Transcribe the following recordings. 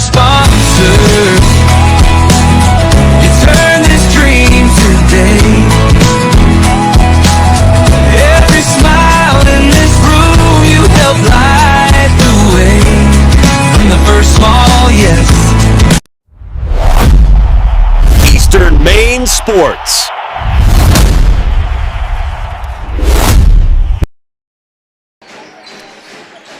sponsor. You turn this dream today. Every smile in this room, you help light the way. From the first small yes. Eastern Maine Sports.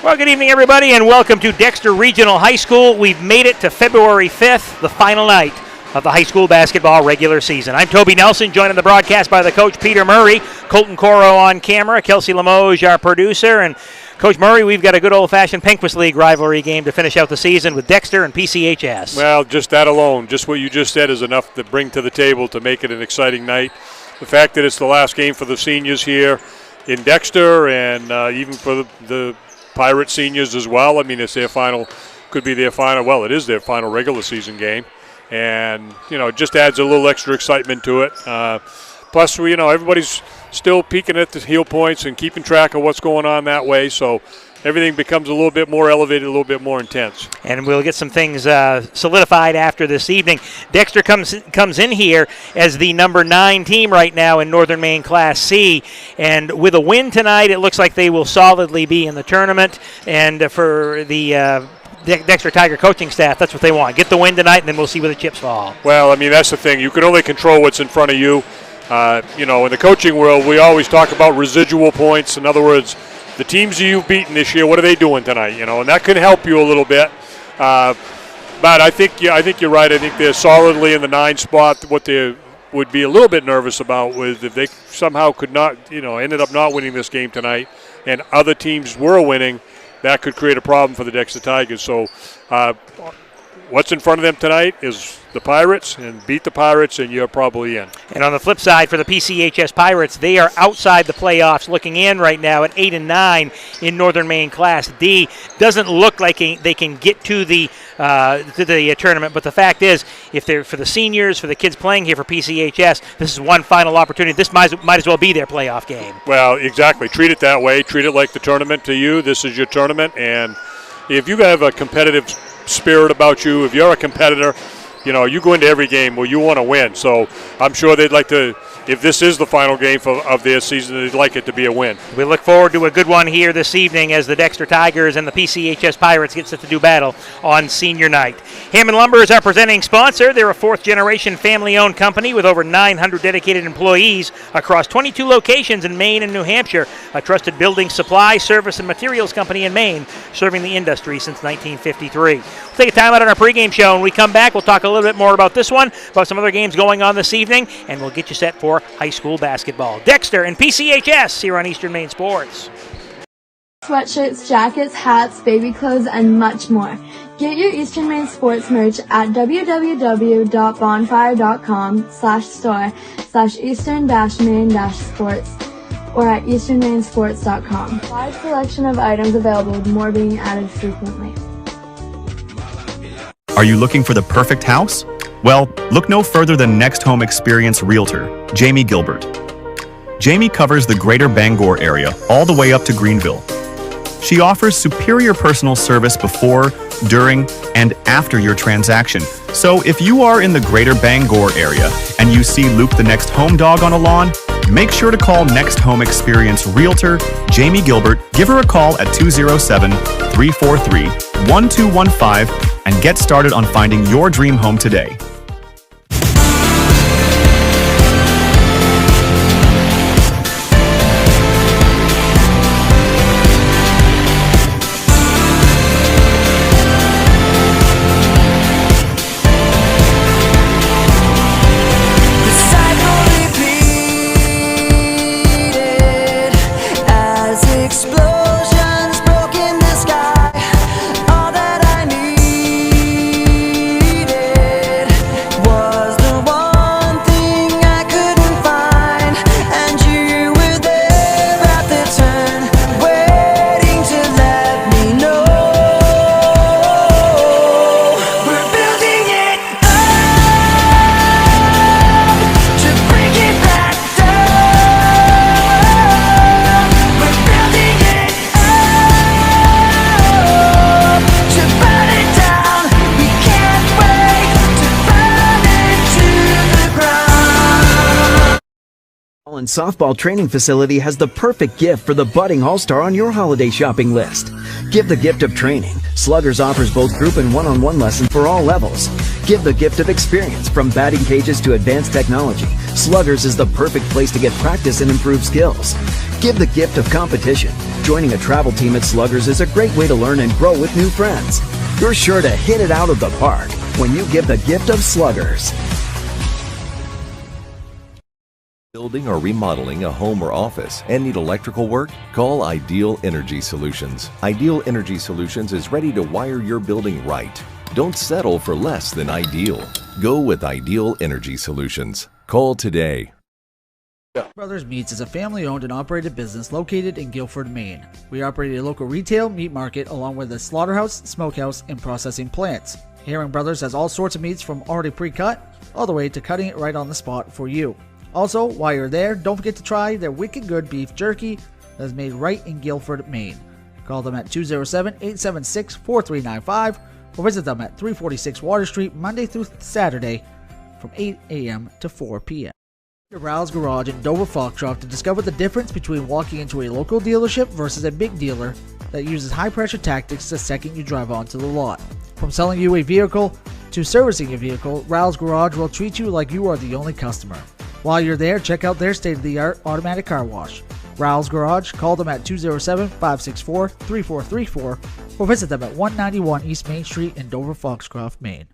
Well, good evening, everybody, and welcome to Dexter Regional High School. We've made it to February 5th, the final night of the high school basketball regular season. I'm Toby Nelson, joined on the broadcast by the coach, Peter Murray, Colton Coro on camera, Kelsey Limoges, our producer, and Coach Murray, we've got a good old-fashioned Penquist League rivalry game to finish out the season with Dexter and PCHS. Well, just that alone, just what you just said is enough to bring to the table to make it an exciting night. The fact that it's the last game for the seniors here in Dexter and even for the Pirate seniors as well. I mean, it's their final, could be their final, well, it is their final regular season game. And, you know, it just adds a little extra excitement to it. Plus, you know, everybody's still peeking at the heel points and keeping track of what's going on that way. So everything becomes a little bit more elevated, a little bit more intense. And we'll get some things solidified after this evening. Dexter comes in here as the number 9 team right now in Northern Maine Class C. And with a win tonight, it looks like they will solidly be in the tournament. And for the Dexter Tiger coaching staff, that's what they want. Get the win tonight, and then we'll see where the chips fall. Well, I mean, that's the thing. You can only control what's in front of you. You know, in the coaching world, we always talk about residual points. In other words, the teams you've beaten this year, what are they doing tonight? You know, and that can help you a little bit. But I think you're right. I think they're solidly in the 9 spot. What they would be a little bit nervous about was if they somehow could not, you know, ended up not winning this game tonight, and other teams were winning, that could create a problem for the Dexter Tigers. So what's in front of them tonight is the Pirates, and beat the Pirates, and you're probably in. And on the flip side, for the PCHS Pirates, they are outside the playoffs, looking in right now at 8-9 in Northern Maine Class D. Doesn't look like they can get to the tournament, but the fact is, if they're for the seniors, for the kids playing here for PCHS, this is one final opportunity. This might as well be their playoff game. Well, exactly. Treat it that way. Treat it like the tournament to you. This is your tournament, and if you have a competitive spirit about you, if you're a competitor, you know, you go into every game where you want to win. So I'm sure they'd like to, if this is the final game of their season, they'd like it to be a win. We look forward to a good one here this evening as the Dexter Tigers and the PCHS Pirates get set to do battle on senior night. Hammond Lumber is our presenting sponsor. They're a 4th-generation family-owned company with over 900 dedicated employees across 22 locations in Maine and New Hampshire. A trusted building supply, service, and materials company in Maine, serving the industry since 1953. We'll take a time out on our pregame show. When we come back, we'll talk a little bit more about this one, about some other games going on this evening, and we'll get you set for high school basketball. Dexter and PCHS here on Eastern Maine Sports. Sweatshirts, jackets, hats, baby clothes, and much more. Get your Eastern Maine Sports merch at www.bonfire.com/store/eastern-maine-sports or at easternmainsports.com. Wide selection of items available, with more being added frequently. Are you looking for the perfect house? Well, look no further than Next Home Experience Realtor, Jamie Gilbert. Jamie covers the greater Bangor area all the way up to Greenville. She offers superior personal service before, during, and after your transaction. So if you are in the greater Bangor area and you see Luke the next home dog on a lawn, make sure to call Next Home Experience Realtor, Jamie Gilbert. Give her a call at 207-343-1215 and get started on finding your dream home today. And softball training facility has the perfect gift for the budding all-star on your holiday shopping list. Give the gift of training. Sluggers offers both group and one-on-one lessons for all levels. Give the gift of experience. From batting cages to advanced technology, Sluggers is the perfect place to get practice and improve skills. Give the gift of competition. Joining a travel team at Sluggers is a great way to learn and grow with new friends. You're sure to hit it out of the park when you give the gift of Sluggers. Building or remodeling a home or office and need electrical work? Call Ideal Energy Solutions. Ideal Energy Solutions is ready to wire your building right. Don't settle for less than ideal. Go with Ideal Energy Solutions. Call today. Brothers Meats is a family-owned and operated business located in Guilford, Maine. We operate a local retail meat market along with a slaughterhouse, smokehouse, and processing plants. Herring Brothers has all sorts of meats from already pre-cut all the way to cutting it right on the spot for you. Also, while you're there, don't forget to try their wicked good beef jerky that is made right in Guilford, Maine. Call them at 207-876-4395 or visit them at 346 Water Street Monday through Saturday from 8 a.m. to 4 p.m. Rouse Garage in Dover Foxcroft to discover the difference between walking into a local dealership versus a big dealer that uses high-pressure tactics the second you drive onto the lot. From selling you a vehicle to servicing a vehicle, Rouse Garage will treat you like you are the only customer. While you're there, check out their state-of-the-art automatic car wash. Rouse Garage, call them at 207-564-3434 or visit them at 191 East Main Street in Dover Foxcroft, Maine.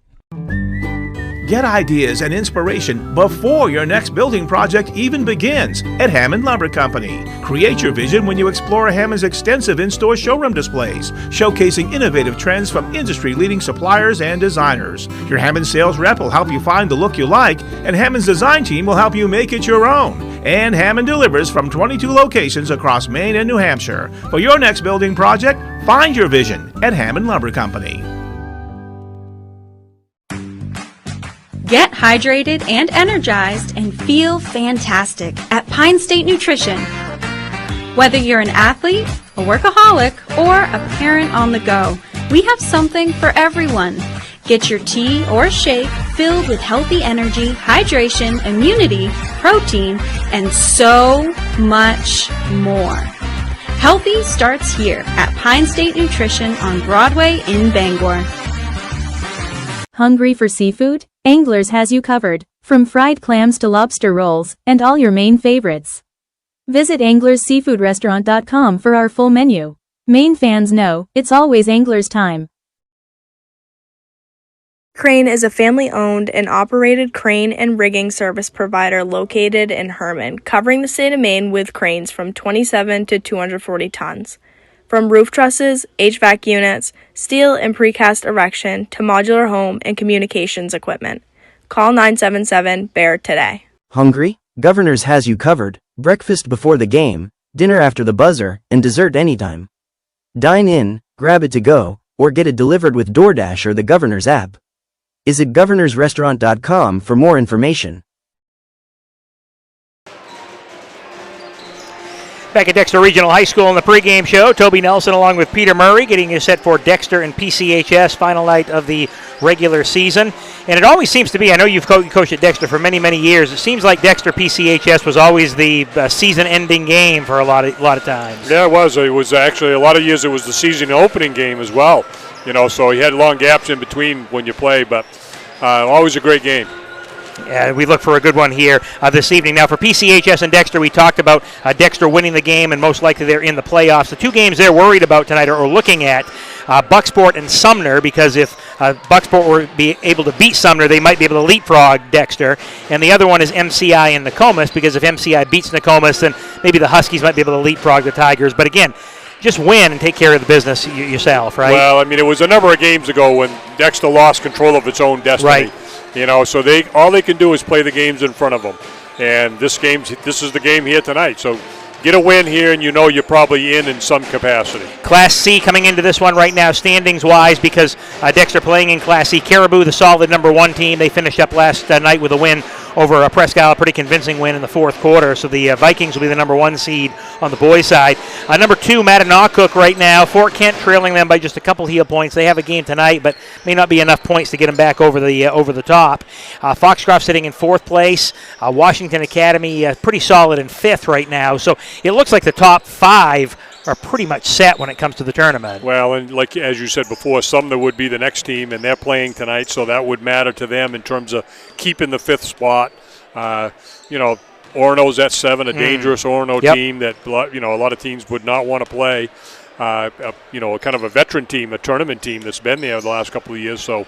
Get ideas and inspiration before your next building project even begins at Hammond Lumber Company. Create your vision when you explore Hammond's extensive in-store showroom displays, showcasing innovative trends from industry-leading suppliers and designers. Your Hammond sales rep will help you find the look you like, and Hammond's design team will help you make it your own. And Hammond delivers from 22 locations across Maine and New Hampshire. For your next building project, find your vision at Hammond Lumber Company. Get hydrated and energized and feel fantastic at Pine State Nutrition. Whether you're an athlete, a workaholic, or a parent on the go, we have something for everyone. Get your tea or shake filled with healthy energy, hydration, immunity, protein, and so much more. Healthy starts here at Pine State Nutrition on Broadway in Bangor. Hungry for seafood? Anglers has you covered, from fried clams to lobster rolls, and all your Maine favorites. Visit anglersseafoodrestaurant.com for our full menu. Maine fans know, it's always Anglers time. Crane is a family-owned and operated crane and rigging service provider located in Herman, covering the state of Maine with cranes from 27 to 240 tons. From roof trusses, HVAC units, steel and precast erection to modular home and communications equipment. Call 977-BEAR today. Hungry? Governors has you covered. Breakfast before the game, dinner after the buzzer, and dessert anytime. Dine in, grab it to go, or get it delivered with DoorDash or the Governor's app. Visit governorsrestaurant.com for more information. Back at Dexter Regional High School in the pregame show, Toby Nelson along with Peter Murray getting you set for Dexter and PCHS final night of the regular season. And it always seems to be, I know you've coached at Dexter for many, many years, it seems like Dexter PCHS was always the season-ending game for a lot of times. Yeah, it was. It was actually a lot of years it was the season opening game as well. You know, so you had long gaps in between when you play, but always a great game. Yeah, we look for a good one here this evening. Now, for PCHS and Dexter, we talked about Dexter winning the game, and most likely they're in the playoffs. The two games they're worried about tonight or looking at Bucksport and Sumner, because if Bucksport were be able to beat Sumner, they might be able to leapfrog Dexter. And the other one is MCI and Nokomis, because if MCI beats Nokomis, then maybe the Huskies might be able to leapfrog the Tigers. But again, just win and take care of the business yourself, right? Well, I mean, it was a number of games ago when Dexter lost control of its own destiny. Right. You know, so all they can do is play the games in front of them. And this is the game here tonight. So get a win here, and you know you're probably in some capacity. Class C coming into this one right now, standings-wise, because Dexter playing in Class C. Caribou, the solid number one team, they finished up last night with a win over Presque Isle, a pretty convincing win in the fourth quarter. So the Vikings will be the number 1 seed on the boys' side. Number 2, Mattanocook right now. Fort Kent trailing them by just a couple heel points. They have a game tonight, but may not be enough points to get them back over the top. Foxcroft sitting in 4th place. Washington Academy pretty solid in 5th right now. So it looks like the top 5 are pretty much set when it comes to the tournament. Well, and like as you said before, Sumner would be the next team, and they're playing tonight, so that would matter to them in terms of keeping the 5th spot. Orono's at 7, a dangerous Orono team that a lot of teams would not want to play. Kind of a veteran team, a tournament team that's been there the last couple of years. So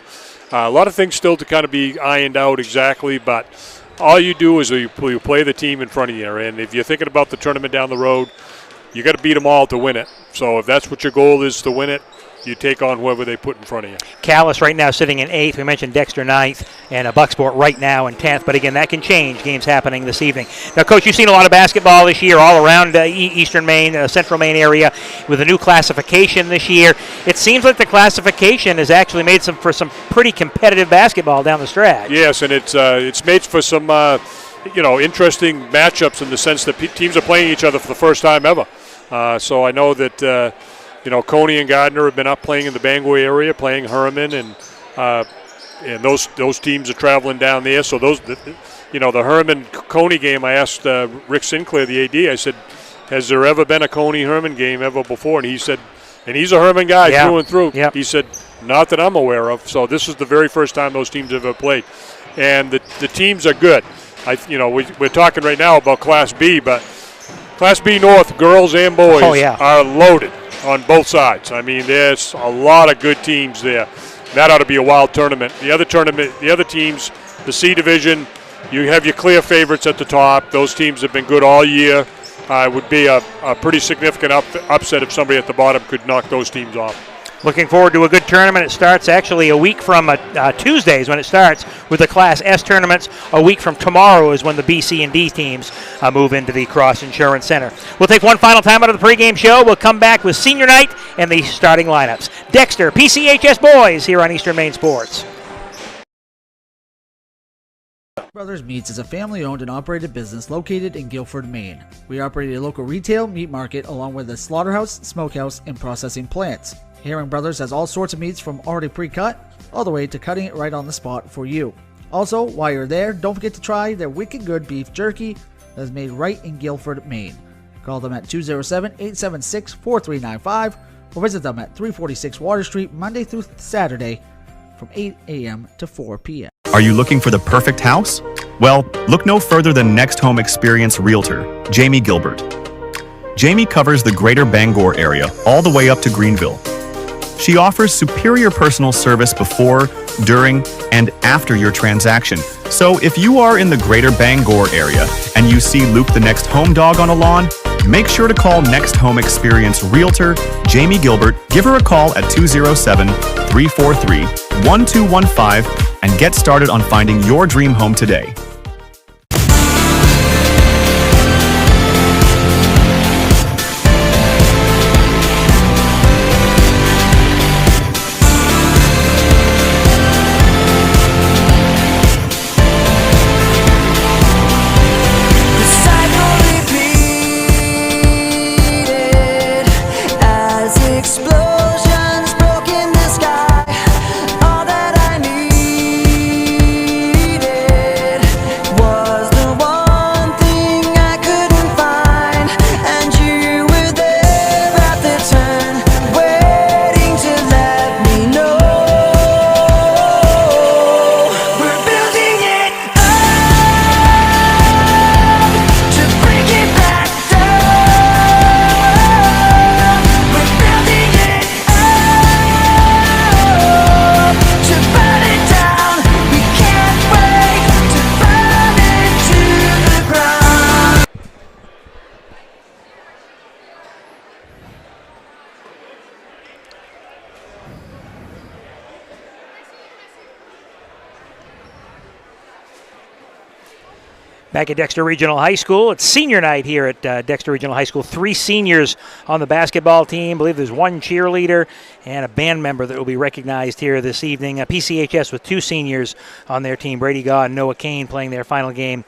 a lot of things still to kind of be ironed out exactly, but all you do is you play the team in front of you, and if you're thinking about the tournament down the road, you got to beat them all to win it. So if that's what your goal is, to win it, you take on whoever they put in front of you. Callis right now sitting in 8th. We mentioned Dexter 9th, and Bucksport right now in 10th. But again, that can change. Games happening this evening. Now, Coach, you've seen a lot of basketball this year all around Eastern Maine, Central Maine area with a new classification this year. It seems like the classification has actually made for some pretty competitive basketball down the stretch. Yes, and it's made for some interesting matchups in the sense that teams are playing each other for the first time ever. So I know that Coney and Gardner have been up playing in the Bangor area, playing Herman, and those teams are traveling down there. So the Herman-Coney game, I asked Rick Sinclair, the AD, I said, has there ever been a Coney-Herman game ever before? And he said, and he's a Herman guy through and through. Yep. He said, not that I'm aware of. So this is the very first time those teams have ever played. And the teams are good. We're talking right now about Class B, but Class B North, girls and boys, are loaded on both sides. I mean, there's a lot of good teams there. That ought to be a wild tournament. The other teams, the C division, you have your clear favorites at the top. Those teams have been good all year. It would be a pretty significant upset if somebody at the bottom could knock those teams off. Looking forward to a good tournament. It starts actually a week from Tuesdays when it starts with the Class S tournaments. A week from tomorrow is when the B, C, and D teams move into the Cross Insurance Center. We'll take one final time out of the pregame show. We'll come back with senior night and the starting lineups. Dexter, PCHS boys here on Eastern Maine Sports. Brothers Meats is a family-owned and operated business located in Guilford, Maine. We operate a local retail meat market along with a slaughterhouse, smokehouse, and processing plants. Herring Brothers has all sorts of meats from already pre-cut all the way to cutting it right on the spot for you. Also, while you're there, don't forget to try their wicked good beef jerky that is made right in Guilford, Maine. Call them at 207-876-4395 or visit them at 346 Water Street Monday through Saturday from 8 a.m. to 4 p.m. Are you looking for the perfect house? Well, look no further than Next Home Experience Realtor, Jamie Gilbert. Jamie covers the greater Bangor area all the way up to Greenville. She offers superior personal service before, during, and after your transaction. So if you are in the greater Bangor area and you see Luke the next home dog on a lawn, make sure to call Next Home Experience Realtor Jamie Gilbert. Give her a call at 207-343-1215 and get started on finding your dream home today. Back at Dexter Regional High School, it's senior night here at Dexter Regional High School. 3 seniors on the basketball team. I believe there's 1 cheerleader and a band member that will be recognized here this evening. PCHS with 2 seniors on their team, Brady Gaw and Noah Kane, playing their final game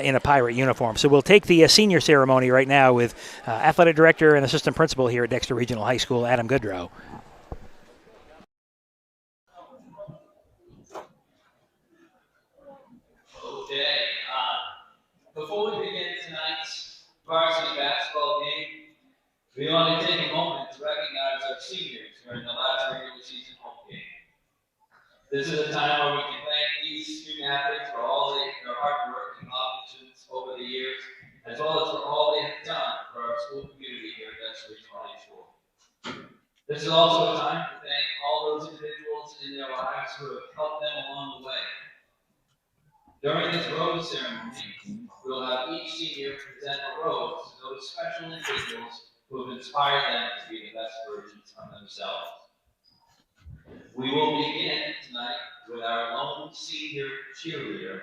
in a Pirate uniform. So we'll take the senior ceremony right now with athletic director and assistant principal here at Dexter Regional High School, Adam Goodrow. Okay. Before we begin tonight's varsity basketball game, we want to take a moment to recognize our seniors during the last regular season home game. This is a time where we can thank these student athletes for all their hard work and accomplishments over the years, as well as for all they have done for our school community here at Dexter Regional High School. This is also a time to thank all those individuals in their lives who have helped them along the way. During this rose ceremony, we will have each senior present a rose to those special individuals who have inspired them to be the best versions of themselves. We will begin tonight with our lone senior cheerleader,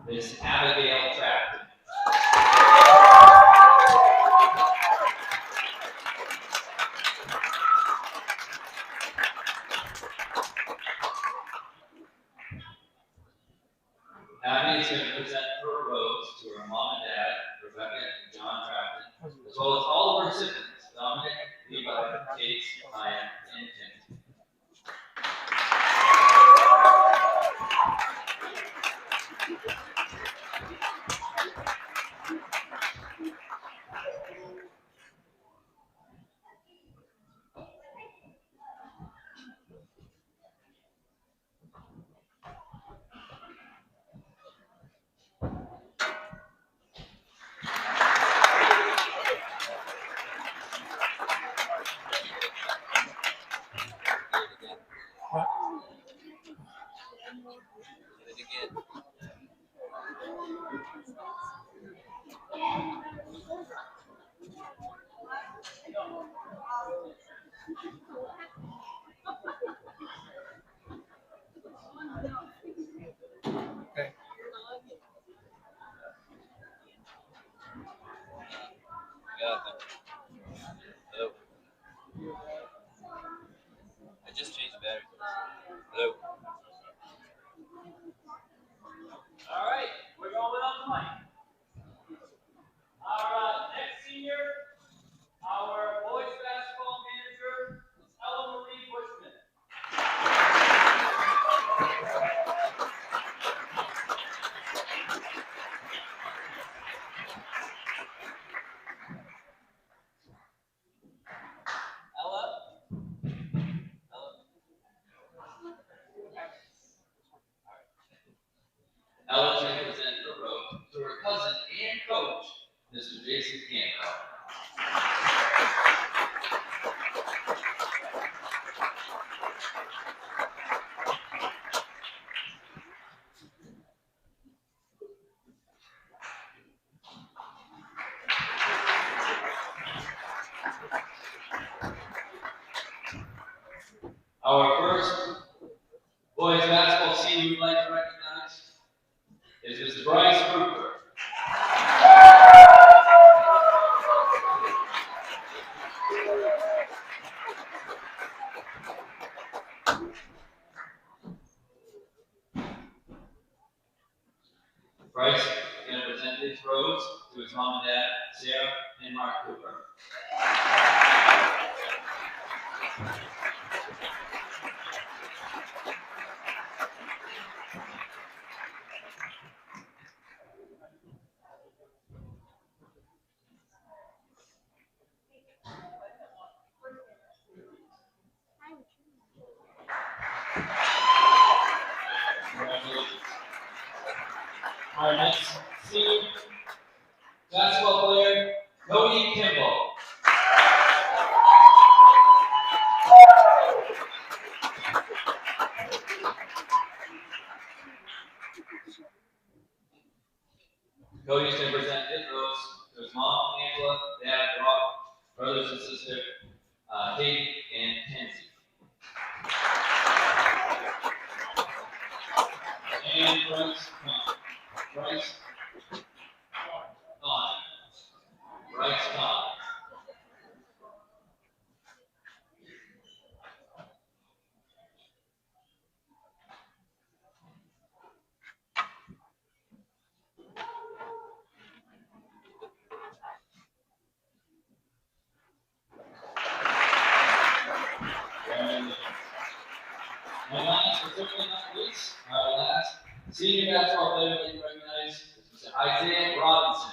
Miss Abigail Trapton. Abby is going to present her rose to her mom and dad, Rebecca and John Trapton, as well as all of her siblings, Dominic, Levi, Case, Maya, and Tim. I just changed the battery. Hello. All right, we're going on the mic. Our next senior, our boys basketball manager, Ella Marie Bushman. Ella's going to present her rose to her cousin and coach, Mr. Jason Cantor. Our first boys basketball senior we'd like to recognize is Mr. Bryce Cooper. Bryce is going to present his rose to his mom and dad, Sarah and Mark Cooper. Congratulations. Our next senior basketball player, Cody Kimball. Cody's going to present his rose to his mom, Angela, dad, Rob, brothers and sister, Kate, and Kenzie. And Bryce, come on. Bryce, certainly not least, our last senior basketball player that you recognize is Isaiah Robinson.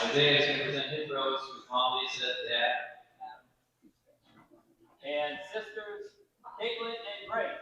Isaiah is going to present his rose to Mom Lisa, Dad, and sisters Caitlin and Grace.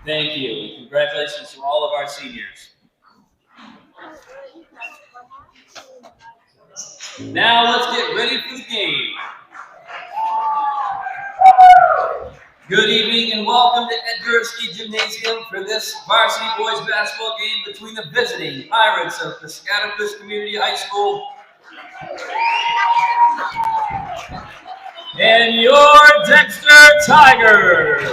Thank you, and congratulations to all of our seniors. Now let's get ready for the game. Good evening and welcome to Edgarski Gymnasium for this varsity boys basketball game between the visiting Pirates of Piscataqua Community High School and your Dexter Tigers.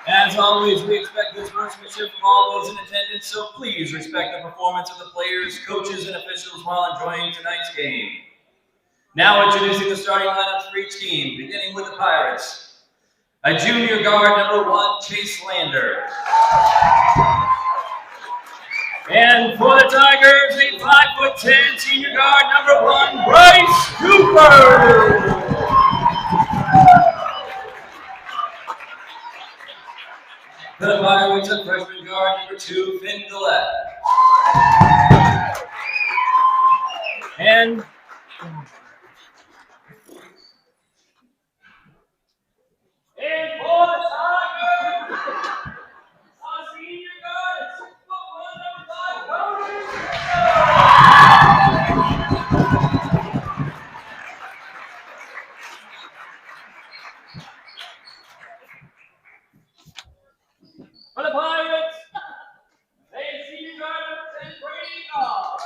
As always, we expect good sportsmanship from all those in attendance, so please respect the performance of the players, coaches, and officials while enjoying tonight's game. Now introducing the starting lineups for each team, beginning with the Pirates. A junior guard, number 1, Chase Lander. And for the Tigers, a 5'10" senior guard, number 1, Bryce Cooper. For the Pirates, a freshman guard, number 2, Finn Gillette. And for the Tigers, a senior guard, 6'1", number 5, Cody. For the Pirates, a senior guard, number 10, Brady Goff.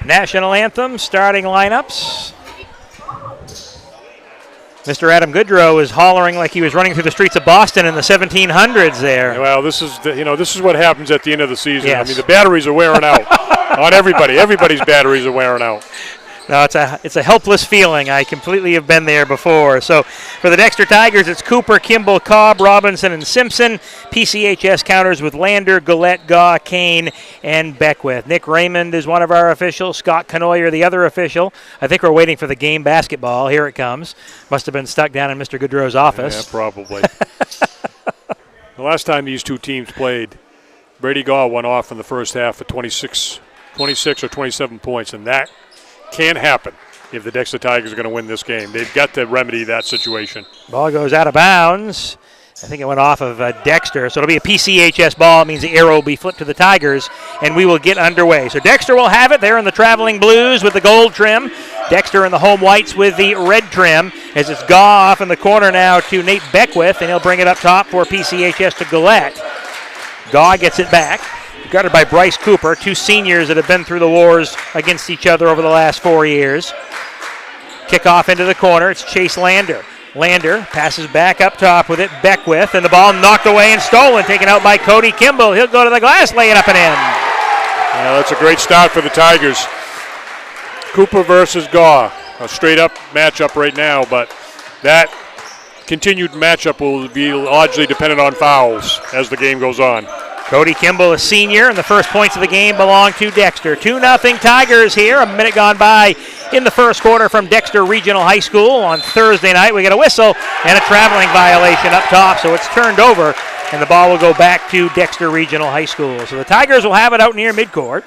National anthem, starting lineups. Mr. Adam Goodrow is hollering like he was running through the streets of Boston in the 1700s there. Well, this is this is what happens at the end of the season. Yes. I mean, the batteries are wearing out on everybody. Everybody's batteries are wearing out. No, it's a helpless feeling. I completely have been there before. So for the Dexter Tigers, it's Cooper, Kimball, Cobb, Robinson, and Simpson. PCHS counters with Lander, Gillette, Gaw, Kane, and Beckwith. Nick Raymond is one of our officials. Scott Canoyer, the other official. I think we're waiting for the game basketball. Here it comes. Must have been stuck down in Mr. Goodrow's office. Yeah, probably. The last time these two teams played, Brady Gaw went off in the first half for 26 or 27 points, and that can't happen if the Dexter Tigers are going to win this game. They've got to remedy that situation. Ball goes out of bounds. I think it went off of Dexter, so it'll be a PCHS ball. It means the arrow will be flipped to the Tigers, and we will get underway. So Dexter will have it. They're in the traveling blues with the gold trim. Dexter in the home whites with the red trim, as it's Gaw off in the corner now to Nate Beckwith, and he'll bring it up top for PCHS to Gillette. Gaw gets it back. Guarded by Bryce Cooper, two seniors that have been through the wars against each other over the last 4 years. Kickoff into the corner. It's Chase Lander. Lander passes back up top with it. Beckwith, and the ball knocked away and stolen, taken out by Cody Kimball. He'll go to the glass, lay it up and in. Yeah, that's a great start for the Tigers. Cooper versus Gaw. A straight-up matchup right now, but that continued matchup will be largely dependent on fouls as the game goes on. Cody Kimball, a senior, and the first points of the game belong to Dexter. 2-0 Tigers here. A minute gone by in the first quarter from Dexter Regional High School. On Thursday night, we get a whistle and a traveling violation up top, so it's turned over, and the ball will go back to Dexter Regional High School. So the Tigers will have it out near midcourt.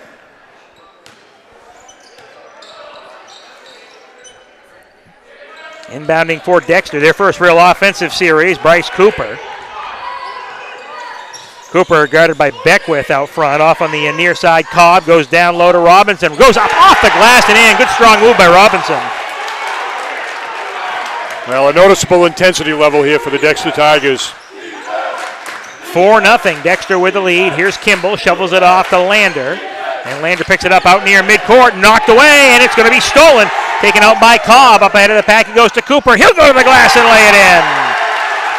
Inbounding for Dexter, their first real offensive series, Bryce Cooper. Cooper guarded by Beckwith out front. Off on the near side, Cobb goes down low to Robinson. Goes up off the glass and in. Good strong move by Robinson. Well, a noticeable intensity level here for the Dexter Tigers. 4-0. Dexter with the lead. Here's Kimball. Shovels it off to Lander. And Lander picks it up out near midcourt. Knocked away, and it's going to be stolen. Taken out by Cobb. Up ahead of the pack, it goes to Cooper. He'll go to the glass and lay it in.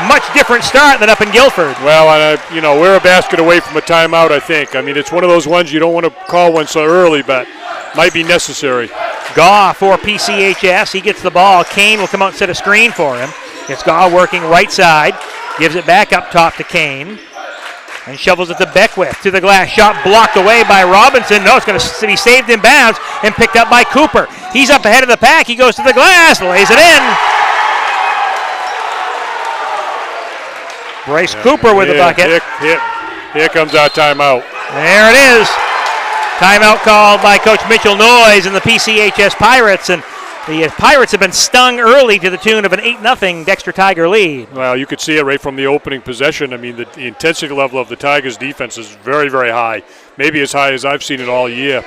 Much different start than up in Guilford. Well, we're a basket away from a timeout, I think. I mean, it's one of those ones you don't want to call one so early, but might be necessary. Gaw for PCHS. He gets the ball. Kane will come out and set a screen for him. It's Gaw working right side. Gives it back up top to Kane. And shovels it to Beckwith. To the glass. Shot blocked away by Robinson. No, it's going to be saved in bounds and picked up by Cooper. He's up ahead of the pack. He goes to the glass. Lays it in. Bryce Cooper with the bucket. Here comes our timeout. There it is. Timeout called by Coach Mitchell Noyes and the PCHS Pirates. And the Pirates have been stung early to the tune of an 8-0 Dexter Tiger lead. Well, you could see it right from the opening possession. I mean, the intensity level of the Tigers' defense is very, very high. Maybe as high as I've seen it all year.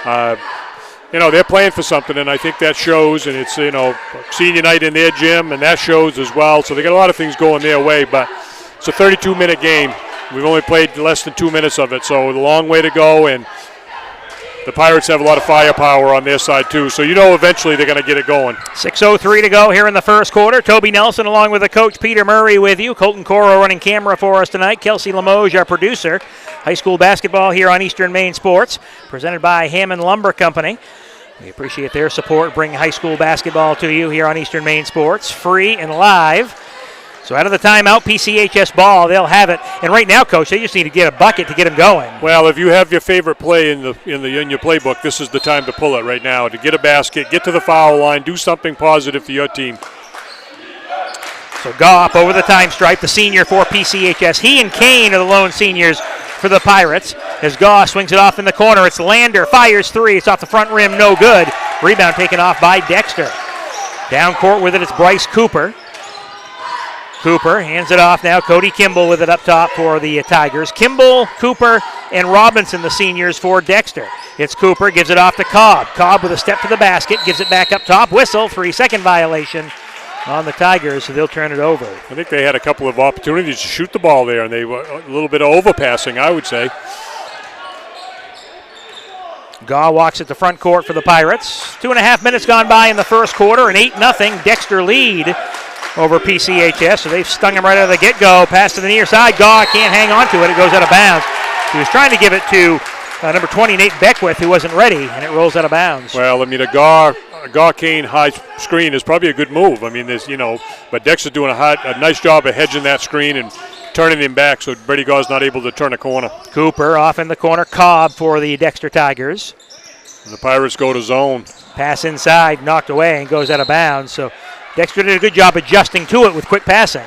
They're playing for something, and I think that shows. And it's, senior night in their gym, and that shows as well. So they got a lot of things going their way, but it's a 32-minute game. We've only played less than 2 minutes of it, so a long way to go, and the Pirates have a lot of firepower on their side too, so eventually they're going to get it going. 6:03 to go here in the first quarter. Toby Nelson along with the coach Peter Murray with you. Colton Coro running camera for us tonight. Kelsey Limoges, our producer. High school basketball here on Eastern Maine Sports, presented by Hammond Lumber Company. We appreciate their support bringing high school basketball to you here on Eastern Maine Sports, free and live. So out of the timeout, PCHS ball, they'll have it. And right now, Coach, they just need to get a bucket to get them going. Well, if you have your favorite play in your playbook, this is the time to pull it right now. To get a basket, get to the foul line, do something positive for your team. So Goff over the time stripe, the senior for PCHS. He and Kane are the lone seniors for the Pirates. As Goff swings it off in the corner, it's Lander, fires three. It's off the front rim, no good. Rebound taken off by Dexter. Down court with it, it's Bryce Cooper. Cooper hands it off now. Cody Kimball with it up top for the Tigers. Kimball, Cooper, and Robinson, the seniors for Dexter. It's Cooper, gives it off to Cobb. Cobb with a step to the basket, gives it back up top. Whistle, 3-second violation on the Tigers, so they'll turn it over. I think they had a couple of opportunities to shoot the ball there, and they were a little bit of overpassing, I would say. Gaw walks at the front court for the Pirates. 2.5 minutes gone by in the first quarter, an 8-0 Dexter lead over PCHS. So they've stung him right out of the get-go. Pass to the near side. Gaw can't hang on to it. It goes out of bounds. He was trying to give it to number 20, Nate Beckwith, who wasn't ready, and it rolls out of bounds. Well, I mean, a Gaw-Kane high screen is probably a good move. I mean, there's, but Dexter's doing a nice job of hedging that screen and turning him back so Brady Gaw's not able to turn a corner. Cooper off in the corner. Cobb for the Dexter Tigers. And the Pirates go to zone. Pass inside, knocked away, and goes out of bounds. So Dexter did a good job adjusting to it with quick passing.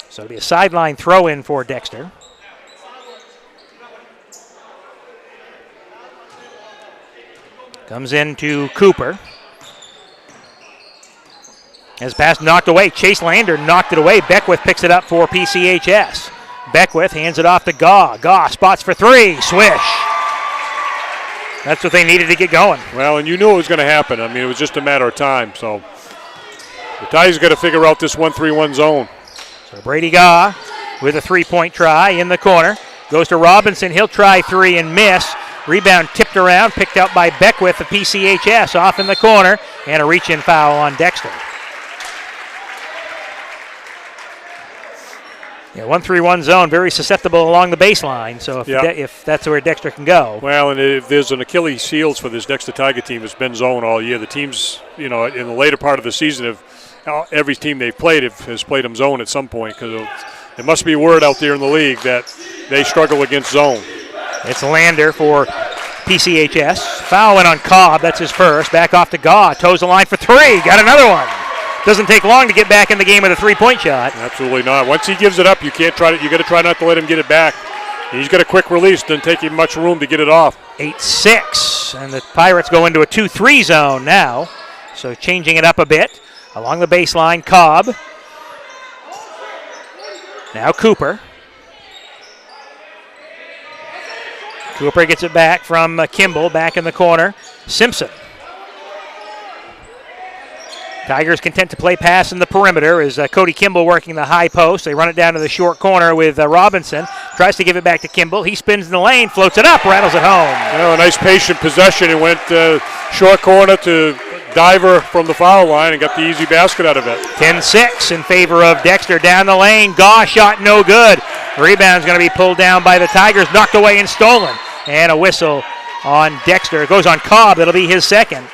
So it'll be a sideline throw-in for Dexter. Comes into Cooper. As pass knocked away. Chase Lander knocked it away. Beckwith picks it up for PCHS. Beckwith hands it off to Gaw. Gaw spots for three. Swish. That's what they needed to get going. Well, and you knew it was going to happen. I mean, it was just a matter of time. So the Tigers got to figure out this 1-3-1 zone. So Brady Gaw with a three-point try in the corner. Goes to Robinson. He'll try three and miss. Rebound tipped around, picked up by Beckwith of PCHS off in the corner. And a reach-in foul on Dexter. Yeah, 1-3-1 zone, very susceptible along the baseline. So if that's where Dexter can go. Well, and if there's an Achilles heels for this Dexter Tiger team, it's been zone all year. The teams, in the later part of the season, every team they've played has played them zone at some point, because there must be a word out there in the league that they struggle against zone. It's Lander for PCHS. Foul went on Cobb. That's his first. Back off to Gaw. Toes the line for three. Got another one. Doesn't take long to get back in the game with a three-point shot. Absolutely not. Once he gives it up, you can't try to. You got to try not to let him get it back. He's got a quick release. Doesn't take him much room to get it off. 8-6, and the Pirates go into a 2-3 zone now. So changing it up a bit along the baseline. Cobb. Now Cooper. Cooper gets it back from Kimball, back in the corner. Simpson. Tigers content to play pass in the perimeter as Cody Kimball working the high post. They run it down to the short corner with Robinson. Tries to give it back to Kimball. He spins in the lane, floats it up, rattles it home. A nice patient possession. It went short corner to Diver from the foul line and got the easy basket out of it. 10-6 in favor of Dexter down the lane. Gaw shot no good. Rebound's going to be pulled down by the Tigers, knocked away and stolen. And a whistle on Dexter. It goes on Cobb. That'll be his second.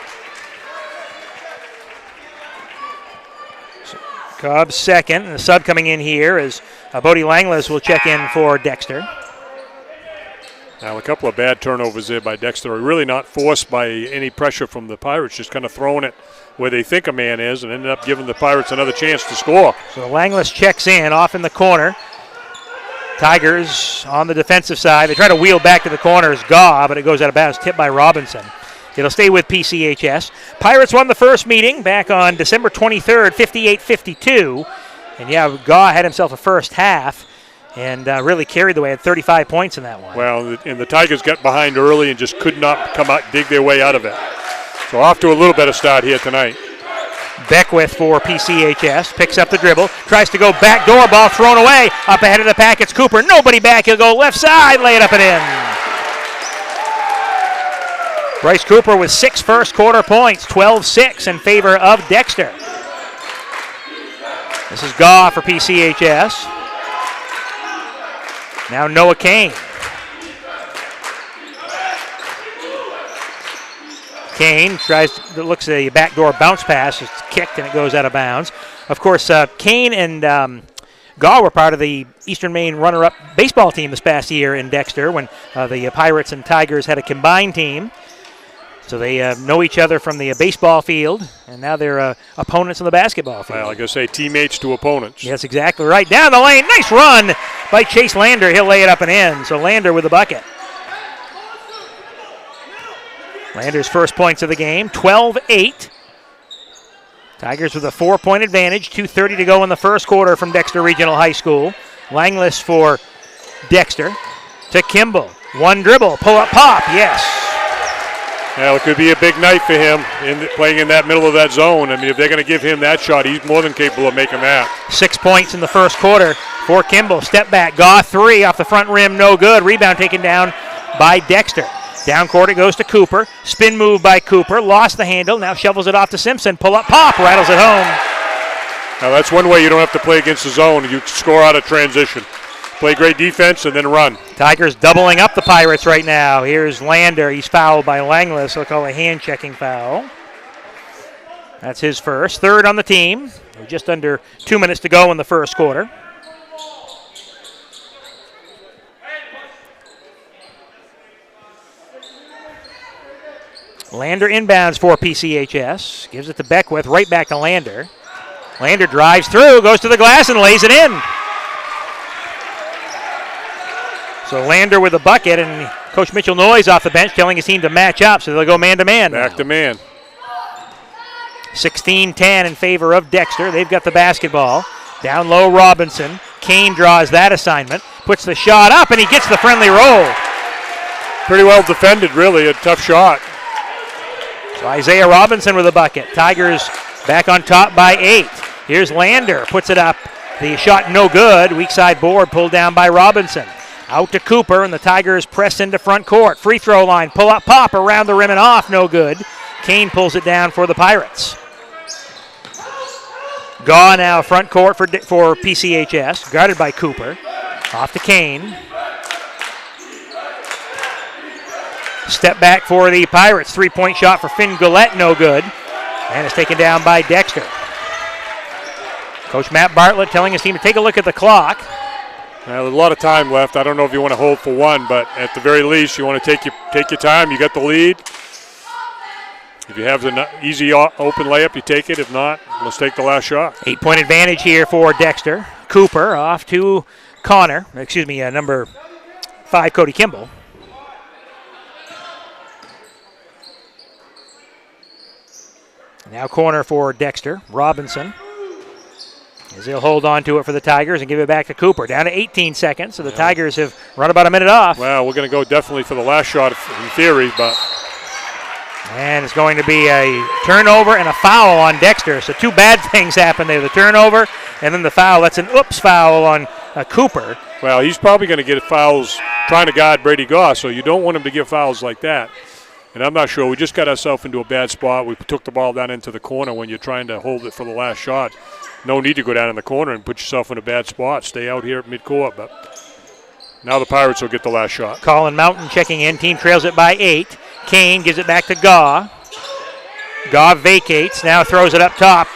Cobb's second. And the sub coming in here is Bodie Langlis will check in for Dexter. Now a couple of bad turnovers there by Dexter. Really not forced by any pressure from the Pirates, just kind of throwing it where they think a man is and ended up giving the Pirates another chance to score. So Langlis checks in off in the corner. Tigers on the defensive side. They try to wheel back to the corners. Gaw, but it goes out of bounds. Tipped by Robinson. It'll stay with PCHS. Pirates won the first meeting back on December 23rd, 58-52. And yeah, Gaw had himself a first half and really carried the way. Had 35 points in that one. Well, and the Tigers got behind early and just could not come out, dig their way out of it. So off to a little better start here tonight. Beckwith for PCHS picks up the dribble, tries to go back door, ball thrown away. Up ahead of the pack, it's Cooper. Nobody back. He'll go left side, lay it up and in. Bryce Cooper with 6 first quarter points, 12-6 in favor of Dexter. This is Gaw for PCHS. Now Noah Kane. Kane looks at a backdoor bounce pass. It's kicked and it goes out of bounds. Of course, Kane and Gaw were part of the Eastern Maine runner-up baseball team this past year in Dexter when the Pirates and Tigers had a combined team. So they know each other from the baseball field, and now they're opponents on the basketball field. Well, I guess say teammates to opponents. Yes, exactly right. Down the lane, nice run by Chase Lander. He'll lay it up and in. So Lander with the bucket. Lander's first points of the game, 12-8. Tigers with a 4-point advantage, 2:30 to go in the first quarter from Dexter Regional High School. Langlis for Dexter to Kimball. One dribble, pull up, pop, yes. Well, it could be a big night for him playing in that middle of that zone. I mean, if they're going to give him that shot, he's more than capable of making that. 6 points in the first quarter for Kimball. Step back. Gaw 3 off the front rim. No good. Rebound taken down by Dexter. Down court it goes to Cooper. Spin move by Cooper. Lost the handle. Now shovels it off to Simpson. Pull up pop. Rattles it home. Now that's one way you don't have to play against the zone. You score out of transition. Play great defense and then run. Tigers doubling up the Pirates right now. Here's Lander. He's fouled by Langlis. They'll call a hand-checking foul. That's his first. Third on the team. Just under 2 minutes to go in the first quarter. Lander inbounds for PCHS. Gives it to Beckwith. Right back to Lander. Lander drives through, goes to the glass, and lays it in. So Lander with a bucket, and Coach Mitchell Noyes off the bench telling his team to match up, so they'll go man-to-man. Back to man. 16-10 in favor of Dexter. They've got the basketball. Down low, Robinson. Kane draws that assignment. Puts the shot up, and he gets the friendly roll. Pretty well defended, really. A tough shot. So Isaiah Robinson with a bucket. Tigers back on top by 8. Here's Lander. Puts it up. The shot no good. Weak side board pulled down by Robinson. Out to Cooper, and the Tigers press into front court. Free throw line. Pull up pop around the rim and off. No good. Kane pulls it down for the Pirates. Gaw now front court for PCHS. Guarded by Cooper. Off to Kane. Step back for the Pirates. Three-point shot for Finn Gullette. No good. And it's taken down by Dexter. Coach Matt Bartlett telling his team to take a look at the clock. Now, there's a lot of time left. I don't know if you want to hold for one, but at the very least, you want to take your time. You got the lead. If you have an easy open layup, you take it. If not, let's take the last shot. 8-point advantage here for Dexter. Cooper off to Connor. Number 5, Cody Kimball. Now corner for Dexter. Robinson. As he'll hold on to it for the Tigers and give it back to Cooper. Down to 18 seconds, so the Tigers have run about a minute off. Well, we're going to go definitely for the last shot in theory, but... And it's going to be a turnover and a foul on Dexter. So 2 bad things happen there. The turnover and then the foul. That's an oops foul on Cooper. Well, he's probably going to get fouls trying to guard Brady Goss, so you don't want him to get fouls like that. And I'm not sure. We just got ourselves into a bad spot. We took the ball down into the corner when you're trying to hold it for the last shot. No need to go down in the corner and put yourself in a bad spot. Stay out here at midcourt. But now the Pirates will get the last shot. Colin Mountain checking in. Team trails it by 8. Kane gives it back to Gaw. Gaw vacates. Now throws it up top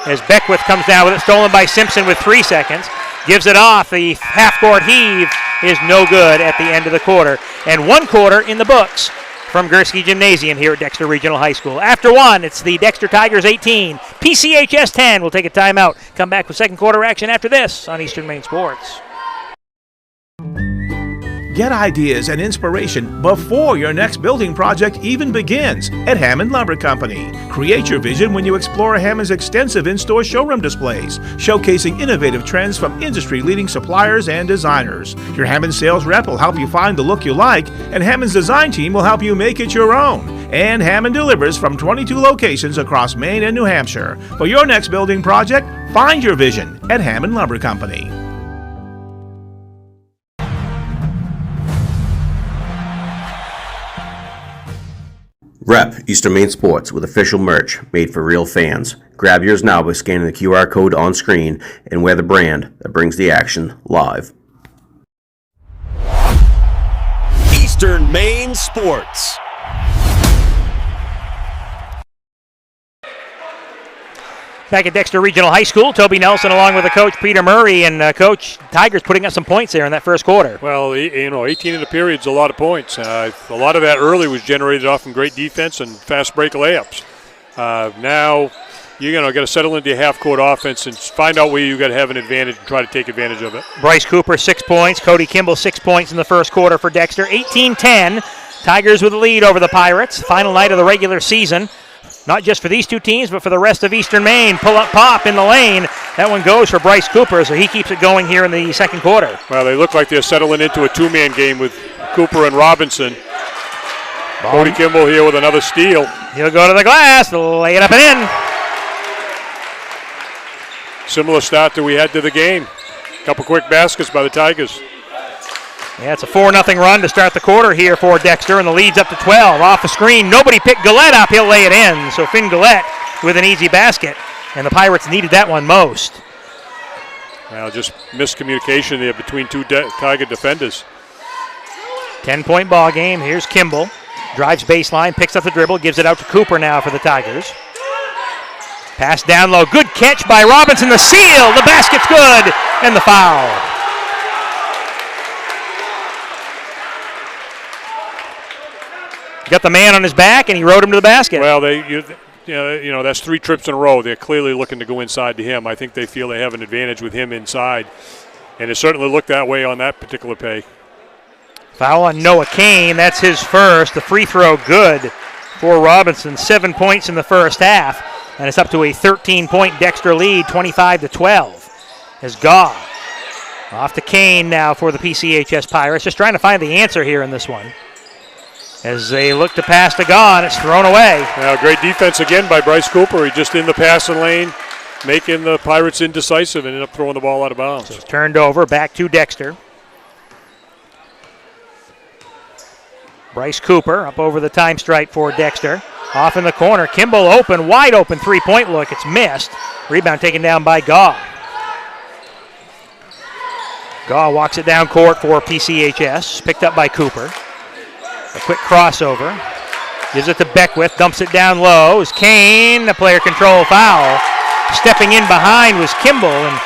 as Beckwith comes down with it. Stolen by Simpson with 3 seconds. Gives it off. The half-court heave is no good at the end of the quarter. And 1 quarter in the books from Gursky Gymnasium here at Dexter Regional High School. After 1, it's the Dexter Tigers 18, PCHS 10. We'll take a timeout. Come back with second quarter action after this on Eastern Maine Sports. Get ideas and inspiration before your next building project even begins at Hammond Lumber Company. Create your vision when you explore Hammond's extensive in-store showroom displays, showcasing innovative trends from industry-leading suppliers and designers. Your Hammond sales rep will help you find the look you like, and Hammond's design team will help you make it your own. And Hammond delivers from 22 locations across Maine and New Hampshire. For your next building project, find your vision at Hammond Lumber Company. Rep Eastern Maine Sports with official merch made for real fans. Grab yours now by scanning the QR code on screen and wear the brand that brings the action live. Eastern Maine Sports. Back at Dexter Regional High School, Toby Nelson along with the coach Peter Murray, and Coach Tigers putting up some points there in that first quarter. Well, 18 in the period is a lot of points. A lot of that early was generated off from great defense and fast break layups. Now you're got to settle into your half-court offense and find out where you got to have an advantage and try to take advantage of it. Bryce Cooper 6 points, Cody Kimball 6 points in the first quarter for Dexter. 18-10, Tigers with the lead over the Pirates. Final night of the regular season. Not just for these two teams, but for the rest of Eastern Maine. Pull-up pop in the lane. That one goes for Bryce Cooper, so he keeps it going here in the second quarter. Well, they look like they're settling into a 2-man game with Cooper and Robinson. Cody Kimball here with another steal. He'll go to the glass, lay it up and in. Similar start that we had to the game. Couple quick baskets by the Tigers. Yeah, it's a 4-0 run to start the quarter here for Dexter, and the lead's up to 12. Off the screen, nobody picked Gillette up. He'll lay it in. So Finn Gillette with an easy basket, and the Pirates needed that one most. Well, just miscommunication there between two Tiger defenders. 10-point ball game. Here's Kimball. Drives baseline, picks up the dribble, gives it out to Cooper now for the Tigers. Pass down low. Good catch by Robinson. The seal. The basket's good, and the foul. Got the man on his back, and he rode him to the basket. Well, that's 3 trips in a row. They're clearly looking to go inside to him. I think they feel they have an advantage with him inside, and it certainly looked that way on that particular play. Foul on Noah Kane. That's his first. The free throw good for Robinson. 7 points in the first half, and it's up to a 13-point Dexter lead, 25-12. As Gaw off to Kane now for the PCHS Pirates. Just trying to find the answer here in this one. As they look to pass to Gaw, and it's thrown away. Now, great defense again by Bryce Cooper. He just in the passing lane, making the Pirates indecisive and ended up throwing the ball out of bounds. So it's turned over, back to Dexter. Bryce Cooper up over the time stripe for Dexter. Off in the corner, Kimball open, wide open three-point look. It's missed. Rebound taken down by Gaw. Gaw walks it down court for PCHS, picked up by Cooper. A quick crossover. Gives it to Beckwith, dumps it down low. Is Kane, a player control foul. Stepping in behind was Kimball, and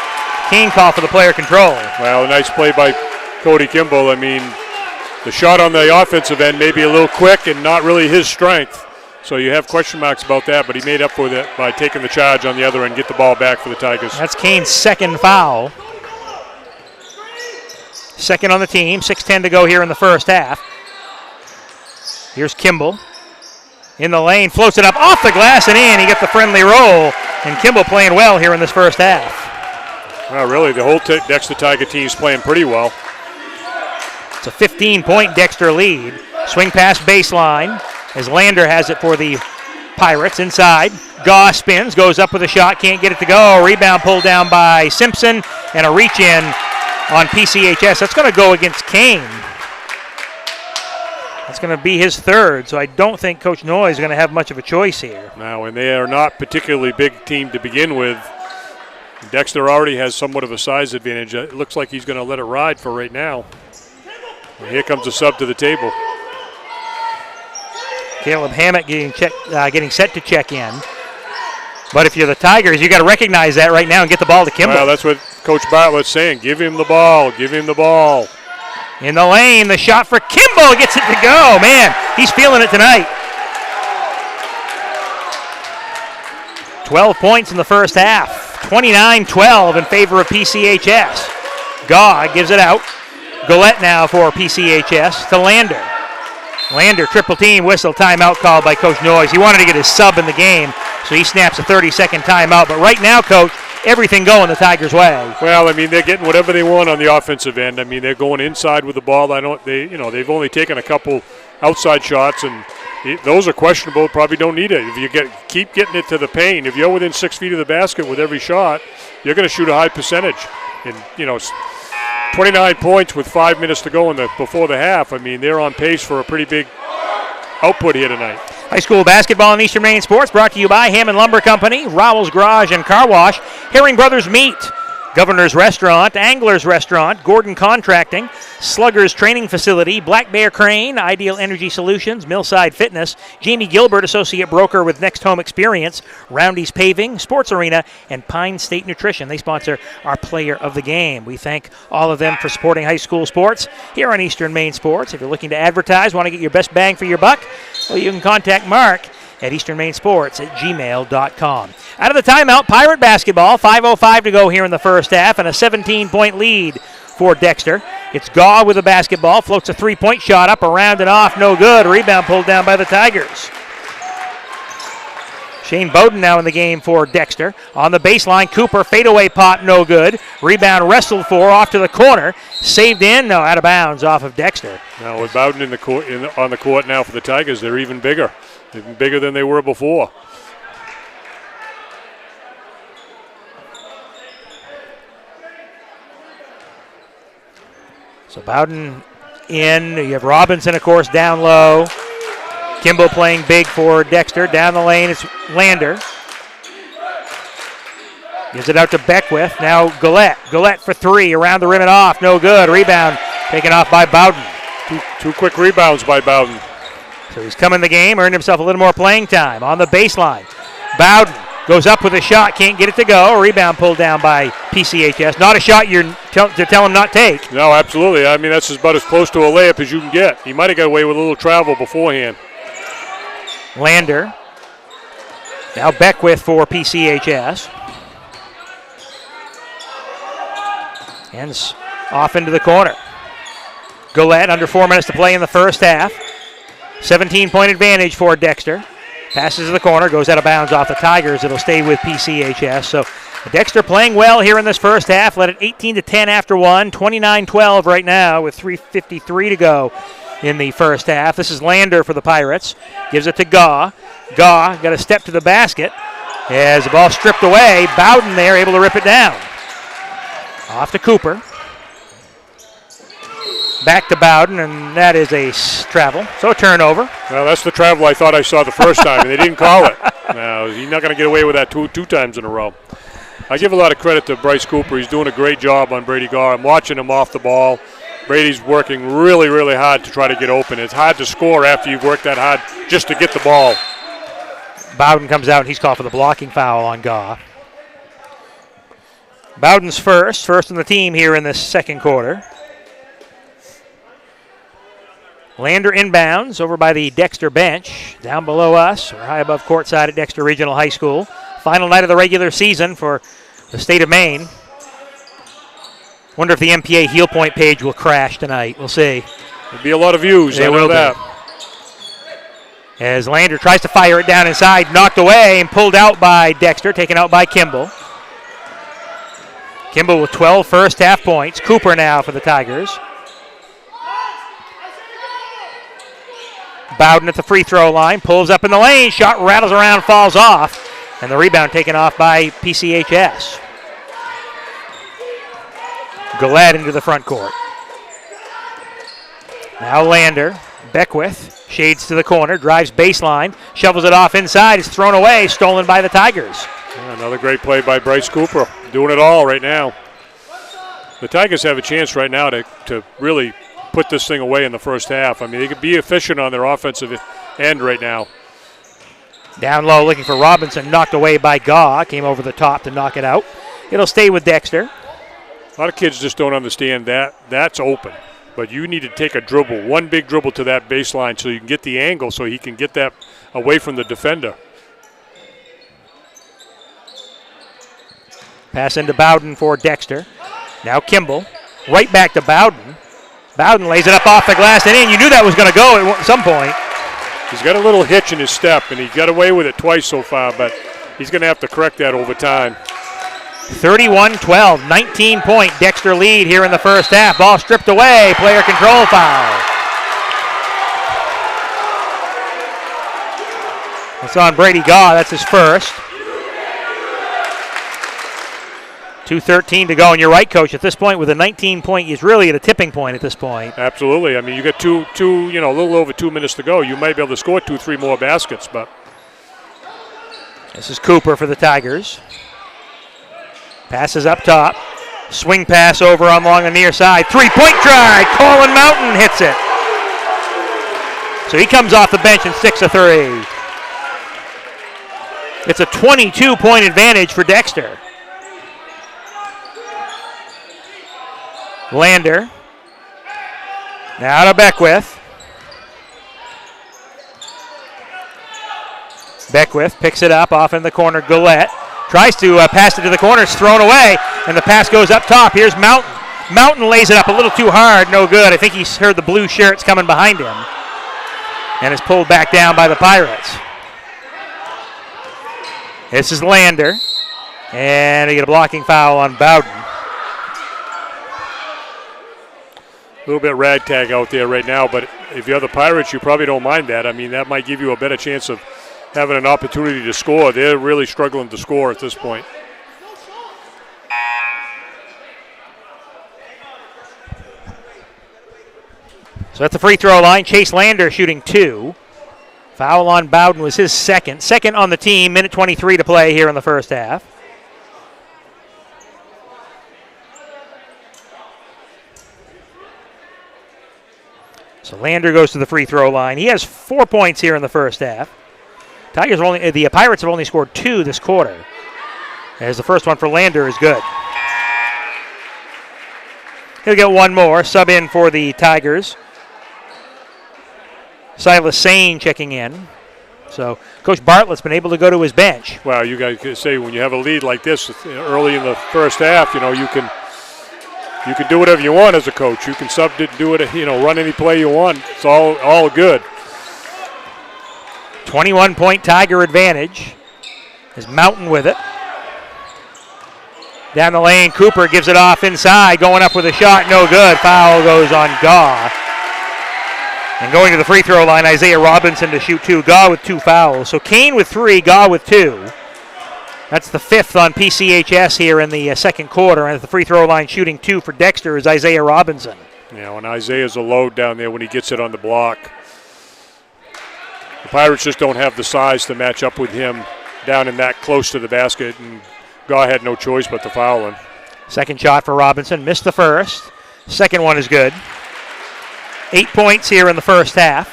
Kane called for the player control. Well, a nice play by Cody Kimball. I mean, the shot on the offensive end may be a little quick and not really his strength. So you have question marks about that, but he made up for that by taking the charge on the other end, get the ball back for the Tigers. That's Kane's second foul. Second on the team, 6:10 to go here in the first half. Here's Kimball in the lane, floats it up off the glass and in. He gets the friendly roll, and Kimball playing well here in this first half. Well, really, the whole Dexter Tiger team is playing pretty well. It's a 15-point Dexter lead. Swing pass baseline as Lander has it for the Pirates inside. Gaw spins, goes up with a shot, can't get it to go. Rebound pulled down by Simpson, and a reach in on PCHS. That's going to go against Kane. That's going to be his third, so I don't think Coach Noy is going to have much of a choice here. Now, and they are not particularly big team to begin with. Dexter already has somewhat of a size advantage. It looks like he's going to let it ride for right now. And here comes a sub to the table. Caleb Hammett getting set to check in. But if you're the Tigers, you got to recognize that right now and get the ball to Kimball. Well, that's what Coach Bartlett's saying. Give him the ball. Give him the ball. In the lane, the shot for Kimball gets it to go. Man, he's feeling it tonight. 12 points in the first half. 29-12 in favor of PCHS. Gaw gives it out. Gillette now for PCHS to Lander. Lander, triple team, whistle, timeout called by Coach Noyes. He wanted to get his sub in the game, so he snaps a 30-second timeout. But right now, Coach, everything going the Tigers' way. Well, I mean, they're getting whatever they want on the offensive end. I mean, they're going inside with the ball. They've only taken a couple outside shots, and those are questionable. Probably don't need it. If you keep getting it to the paint, if you're within 6 feet of the basket with every shot, you're going to shoot a high percentage. And 29 points with 5 minutes to go before the half. I mean, they're on pace for a pretty big output here tonight. High school basketball in Eastern Maine Sports brought to you by Hammond Lumber Company, Rowell's Garage and Car Wash, Herring Brothers Meat, Governor's Restaurant, Angler's Restaurant, Gordon Contracting, Slugger's Training Facility, Black Bear Crane, Ideal Energy Solutions, Millside Fitness, Jamie Gilbert, Associate Broker with Next Home Experience, Roundy's Paving, Sports Arena, and Pine State Nutrition. They sponsor our Player of the Game. We thank all of them for supporting high school sports here on Eastern Maine Sports. If you're looking to advertise, want to get your best bang for your buck, well, you can contact Mark at easternmainsports@gmail.com. Out of the timeout, Pirate basketball, 5:05 to go here in the first half, and a 17-point lead for Dexter. It's Gaw with the basketball, floats a three-point shot up, around and off, no good. Rebound pulled down by the Tigers. Shane Bowden now in the game for Dexter. On the baseline, Cooper, fadeaway pop, no good. Rebound wrestled for, off to the corner. Saved in, no, out of bounds off of Dexter. Now with Bowden on the court now for the Tigers, they're even bigger. Even bigger than they were before. So Bowden in. You have Robinson, of course, down low. Kimball playing big for Dexter. Down the lane, it's Lander. Gives it out to Beckwith. Now Gillette. Gillette for three. Around the rim and off. No good. Rebound taken off by Bowden. Two quick rebounds by Bowden. So he's come in the game, earned himself a little more playing time. On the baseline, Bowden goes up with a shot, can't get it to go. A rebound pulled down by PCHS. Not a shot you're to tell him not take. No, absolutely. I mean, that's about as close to a layup as you can get. He might have got away with a little travel beforehand. Lander. Now Beckwith for PCHS. And off into the corner. Gillette under 4 minutes to play in the first half. 17-point advantage for Dexter. Passes to the corner, goes out of bounds off the Tigers. It'll stay with PCHS. So Dexter playing well here in this first half. Led it 18-10 after one. 29-12 right now with 3:53 to go in the first half. This is Lander for the Pirates. Gives it to Gaw. Gaw got a step to the basket. As the ball stripped away, Bowden there able to rip it down. Off to Cooper. Back to Bowden, and that is a travel. So a turnover. Well, that's the travel I thought I saw the first time, and they didn't call it. No, he's not going to get away with that two times in a row. I give a lot of credit to Bryce Cooper. He's doing a great job on Brady Garr. I'm watching him off the ball. Brady's working really, really hard to try to get open. It's hard to score after you've worked that hard just to get the ball. Bowden comes out, and he's called for the blocking foul on Gaw. Bowden's first on the team here in this second quarter. Lander inbounds over by the Dexter bench. Down below us, we're high above courtside at Dexter Regional High School. Final night of the regular season for the state of Maine. Wonder if the MPA Heel Point page will crash tonight. We'll see. There'll be a lot of views. They will that. As Lander tries to fire it down inside, knocked away and pulled out by Dexter, taken out by Kimball. Kimball with 12 first half points. Cooper now for the Tigers. Bowden at the free throw line, pulls up in the lane, shot rattles around, falls off, and the rebound taken off by PCHS. Gillette into the front court. Now Lander, Beckwith, shades to the corner, drives baseline, shovels it off inside, it's thrown away, stolen by the Tigers. Yeah, another great play by Bryce Cooper, doing it all right now. The Tigers have a chance right now to really put this thing away in the first half. I mean, they could be efficient on their offensive end right now. Down low looking for Robinson, knocked away by Gaw, came over the top to knock it out. It'll stay with Dexter. A lot of kids just don't understand that. That's open. But you need to take a dribble, one big dribble to that baseline so you can get the angle so he can get that away from the defender. Pass into Bowden for Dexter. Now Kimball, right back to Bowden. Bowden lays it up off the glass and in. You knew that was going to go at some point. He's got a little hitch in his step, and he got away with it twice so far, but he's going to have to correct that over time. 31-12, 19-point Dexter lead here in the first half. Ball stripped away, player control foul. It's on Brady Gaw, that's his first. 2:13 to go, and you're right, Coach. At this point, with a 19-point, he's really at a tipping point at this point. Absolutely. I mean, you got a little over 2 minutes to go. You might be able to score 2-3 more baskets, but. This is Cooper for the Tigers. Passes up top. Swing pass over along the near side. Three-point try. Colin Mountain hits it. So he comes off the bench and sticks a three. It's a 22-point advantage for Dexter. Lander. Now to Beckwith. Beckwith picks it up off in the corner. Gillette tries to pass it to the corner. It's thrown away, and the pass goes up top. Here's Mountain. Mountain lays it up a little too hard. No good. I think he's heard the blue shirts coming behind him. And is pulled back down by the Pirates. This is Lander. And they get a blocking foul on Bowden. A little bit ragtag out there right now, but if you're the Pirates, you probably don't mind that. I mean, that might give you a better chance of having an opportunity to score. They're really struggling to score at this point. So at the free throw line, Chase Lander shooting 2. Foul on Bowden was his second. Second on the team, minute 23 to play here in the first half. So Lander goes to the free throw line. He has 4 points here in the first half. The Pirates have only scored 2 this quarter, as the first one for Lander is good. He'll get one more. Sub in for the Tigers. Silas Sane checking in. So Coach Bartlett's been able to go to his bench. Well, you guys could say when you have a lead like this early in the first half, you can do whatever you want as a coach. You can sub it, do it, run any play you want. It's all good. 21-point Tiger advantage. Is Mountain with it. Down the lane, Cooper gives it off inside, going up with a shot, no good. Foul goes on Gaw. And going to the free throw line, Isaiah Robinson to shoot 2. Gaw with 2 fouls. So Kane with 3, Gaw with 2. That's the 5th on PCHS here in the second quarter. And at the free throw line, shooting 2 for Dexter is Isaiah Robinson. Yeah, when Isaiah's a load down there when he gets it on the block. The Pirates just don't have the size to match up with him down in that close to the basket. And Gaw had no choice but to foul him. Second shot for Robinson. Missed the first. Second one is good. 8 points here in the first half.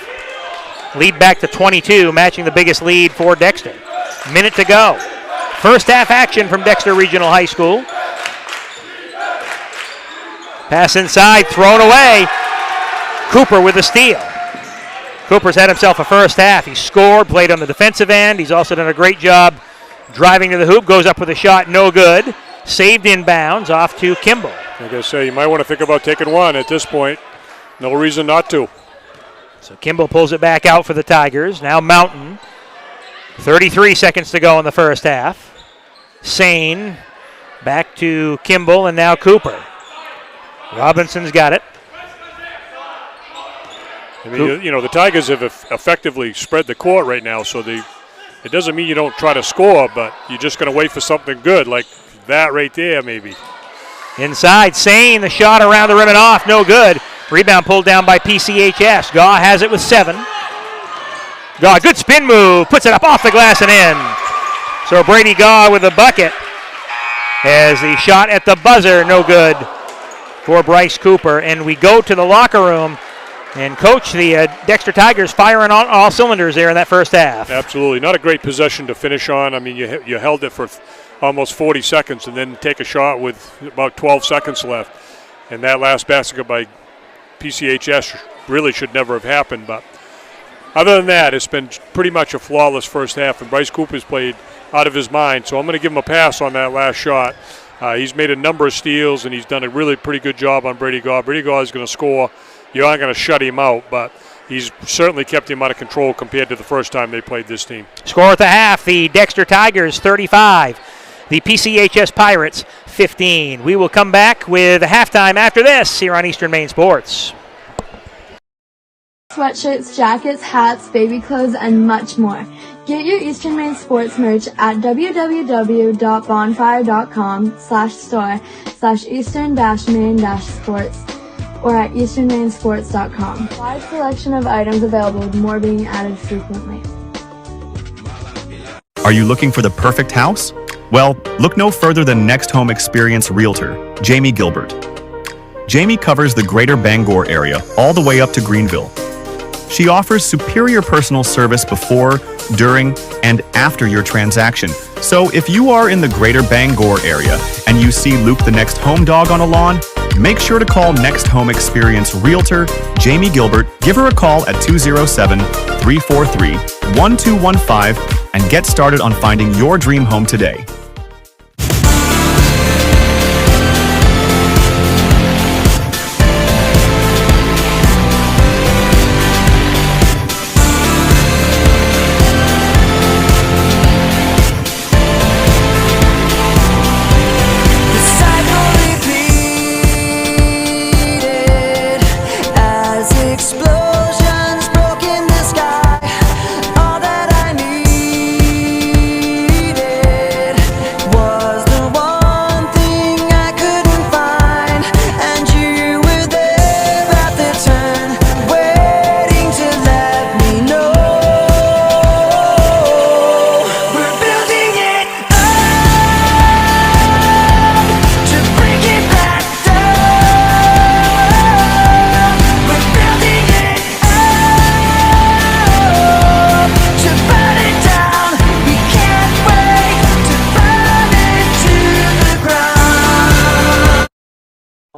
Lead back to 22, matching the biggest lead for Dexter. Minute to go. First half action from Dexter Regional High School. Pass inside, thrown away. Cooper with a steal. Cooper's had himself a first half. He scored, played on the defensive end. He's also done a great job driving to the hoop. Goes up with a shot, no good. Saved inbounds off to Kimball. Like I say, you might want to think about taking one at this point. No reason not to. So Kimball pulls it back out for the Tigers. Now Mountain. 33 seconds to go in the first half. Sane back to Kimball and now Cooper. Robinson's got it. I mean, the Tigers have effectively spread the court right now, so it doesn't mean you don't try to score, but you're just going to wait for something good like that right there maybe. Inside, Sane, the shot around the rim and off, no good. Rebound pulled down by PCHS. Gaw has it with 7. Gaw, good spin move, puts it up off the glass and in. So Brady Gaw with the bucket as the shot at the buzzer, no good for Bryce Cooper. And we go to the locker room, and Coach, the Dexter Tigers firing on all cylinders there in that first half. Absolutely, not a great possession to finish on. I mean, you held it for almost 40 seconds and then take a shot with about 12 seconds left. And that last basket by PCHS really should never have happened. But other than that, it's been pretty much a flawless first half, and Bryce Cooper's played out of his mind. So I'm going to give him a pass on that last shot. He's made a number of steals, and he's done a really pretty good job on Brady Gaw. Brady Gaw is going to score. You aren't going to shut him out, but he's certainly kept him out of control compared to the first time they played this team. Score at the half, the Dexter Tigers 35, the PCHS Pirates 15. We will come back with a halftime after this here on Eastern Maine Sports. Sweatshirts, jackets, hats, baby clothes, and much more. Get your Eastern Maine Sports merch at www.bonfire.com/store/eastern-maine-sports or at easternmainsports.com. Wide selection of items available with more being added frequently. Are you looking for the perfect house? Well, look no further than Next Home Experience Realtor, Jamie Gilbert. Jamie covers the greater Bangor area all the way up to Greenville. She offers superior personal service before, during, and after your transaction. So if you are in the greater Bangor area and you see Luke the next home dog on a lawn, make sure to call Next Home Experience Realtor Jamie Gilbert. Give her a call at 207-343-1215 and get started on finding your dream home today.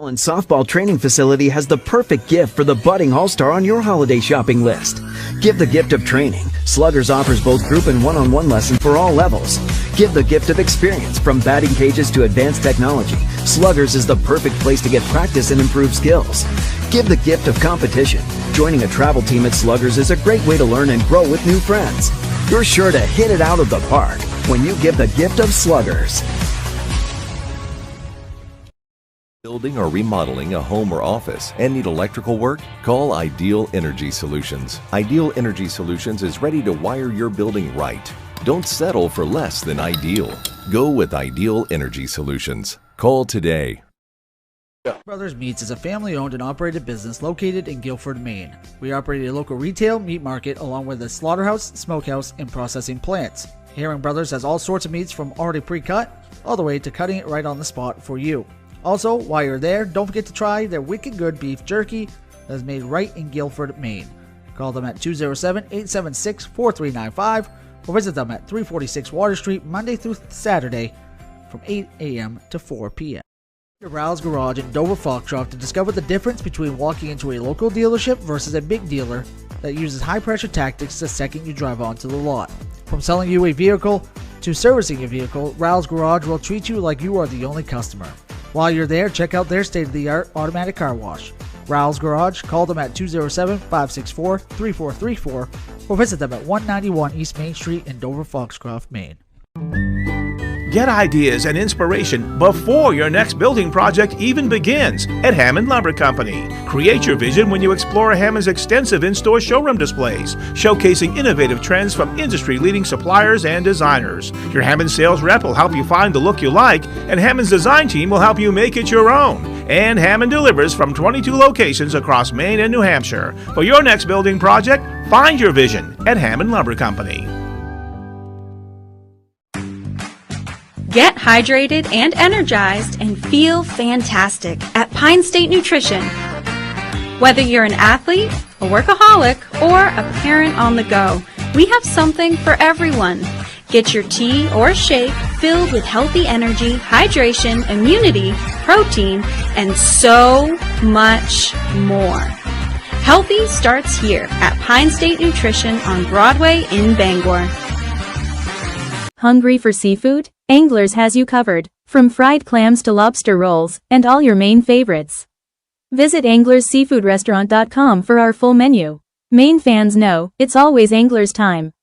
And softball training facility has the perfect gift for the budding all-star on your holiday shopping list. Give the gift of training. Sluggers offers both group and one-on-one lessons for all levels. Give the gift of experience. From batting cages to advanced technology, Sluggers is the perfect place to get practice and improve skills. Give the gift of competition. Joining a travel team at Sluggers is a great way to learn and grow with new friends. You're sure to hit it out of the park when you give the gift of Sluggers. Building or remodeling a home or office and need electrical work? Call Ideal Energy Solutions. Ideal Energy Solutions is ready to wire your building right. Don't settle for less than ideal. Go with Ideal Energy Solutions. Call today. Brothers Meats is a family-owned and operated business located in Guilford, Maine. We operate a local retail meat market along with a slaughterhouse, smokehouse, and processing plants. Herring Brothers has all sorts of meats from already pre-cut all the way to cutting it right on the spot for you. Also, while you're there, don't forget to try their wicked good beef jerky that is made right in Guilford, Maine. Call them at 207-876-4395 or visit them at 346 Water Street Monday through Saturday from 8 a.m. to 4 p.m. Rouse Garage in Dover Foxcroft to discover the difference between walking into a local dealership versus a big dealer that uses high-pressure tactics the second you drive onto the lot. From selling you a vehicle to servicing your vehicle, Rouse Garage will treat you like you are the only customer. While you're there, check out their state-of-the-art automatic car wash. Rouse Garage, call them at 207-564-3434 or visit them at 191 East Main Street in Dover Foxcroft, Maine. Get ideas and inspiration before your next building project even begins at Hammond Lumber Company. Create your vision when you explore Hammond's extensive in-store showroom displays, showcasing innovative trends from industry-leading suppliers and designers. Your Hammond sales rep will help you find the look you like, and Hammond's design team will help you make it your own. And Hammond delivers from 22 locations across Maine and New Hampshire. For your next building project, find your vision at Hammond Lumber Company. Get hydrated and energized and feel fantastic at Pine State Nutrition. Whether you're an athlete, a workaholic, or a parent on the go, we have something for everyone. Get your tea or shake filled with healthy energy, hydration, immunity, protein, and so much more. Healthy starts here at Pine State Nutrition on Broadway in Bangor. Hungry for seafood? Anglers has you covered, from fried clams to lobster rolls, and all your main favorites. Visit anglersseafoodrestaurant.com for our full menu. Maine fans know, it's always Anglers time.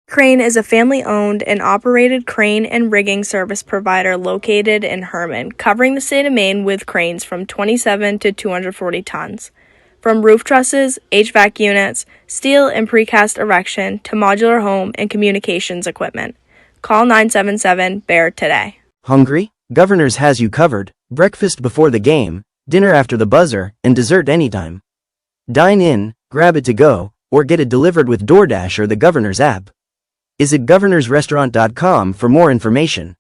Crane is a family-owned and operated crane and rigging service provider located in Herman, covering the state of Maine with cranes from 27 to 240 tons. From roof trusses, HVAC units, steel and precast erection to modular home and communications equipment. Call 977-BEAR today. Hungry? Governors has you covered. Breakfast before the game, dinner after the buzzer, and dessert anytime. Dine in, grab it to go, or get it delivered with DoorDash or the Governor's app. Visit governorsrestaurant.com for more information.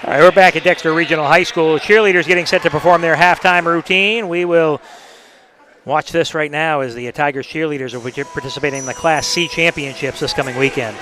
All right, we're back at Dexter Regional High School. Cheerleaders getting set to perform their halftime routine. We will watch this right now as the Tigers cheerleaders are participating in the Class C championships this coming weekend.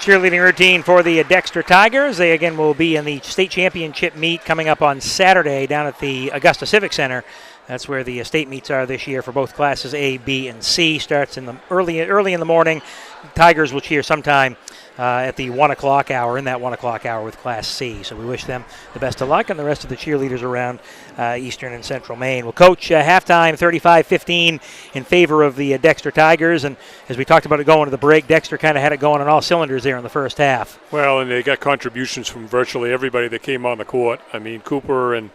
cheerleading routine for the Dexter Tigers. They again will be in the state championship meet coming up on Saturday down at the Augusta Civic Center. That's where the state meets are this year for both classes A, B, and C. Starts in the early in the morning. The Tigers will cheer sometime at the 1 o'clock hour, in that 1 o'clock hour with Class C. So we wish them the best of luck and the rest of the cheerleaders around Eastern and Central Maine. Well, Coach, halftime 35-15 in favor of the Dexter Tigers. And as we talked about it going to the break, Dexter kind of had it going on all cylinders there in the first half. Well, and they got contributions from virtually everybody that came on the court. I mean, Cooper and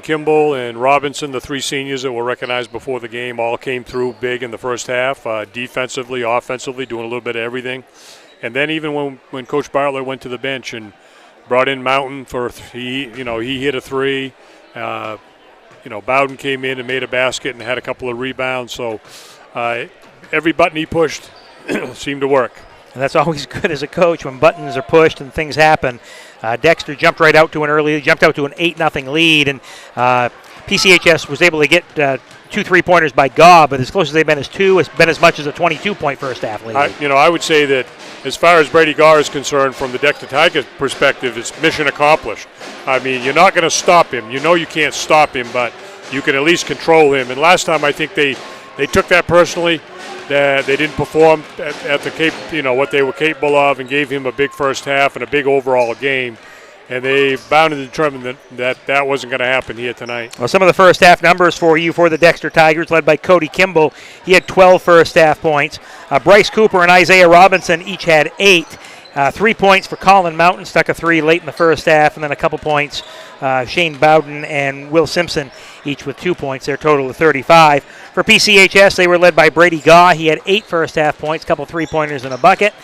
Kimball and Robinson, the three seniors that were recognized before the game, all came through big in the first half, defensively, offensively, doing a little bit of everything. And then even when Coach Bartlett went to the bench and brought in Mountain he hit a three. Bowden came in and made a basket and had a couple of rebounds. So every button he pushed seemed to work. And that's always good as a coach when buttons are pushed and things happen. Dexter jumped out to an 8-0 lead, and PCHS was able to get 2 3-pointers by Gobb, but as close as they've been as 2, it's been as much as a 22-point first half lead. I would say that as far as Brady Garr is concerned, from the Dexter Tigers perspective, it's mission accomplished. I mean, you're not going to stop him. You know you can't stop him, but you can at least control him. And last time I think they took that personally. They didn't perform at what they were capable of, and gave him a big first half and a big overall game. And they bound and determined that wasn't going to happen here tonight. Well, some of the first half numbers for the Dexter Tigers, led by Cody Kimball. He had 12 first half points. Bryce Cooper and Isaiah Robinson each had 8. 3 points for Colin Mountain, stuck a 3 late in the first half, and then a couple points. Shane Bowden and Will Simpson each with 2 points, their total of 35. For PCHS, they were led by Brady Gaw. He had 8 first half points, a couple 3-pointers and a bucket.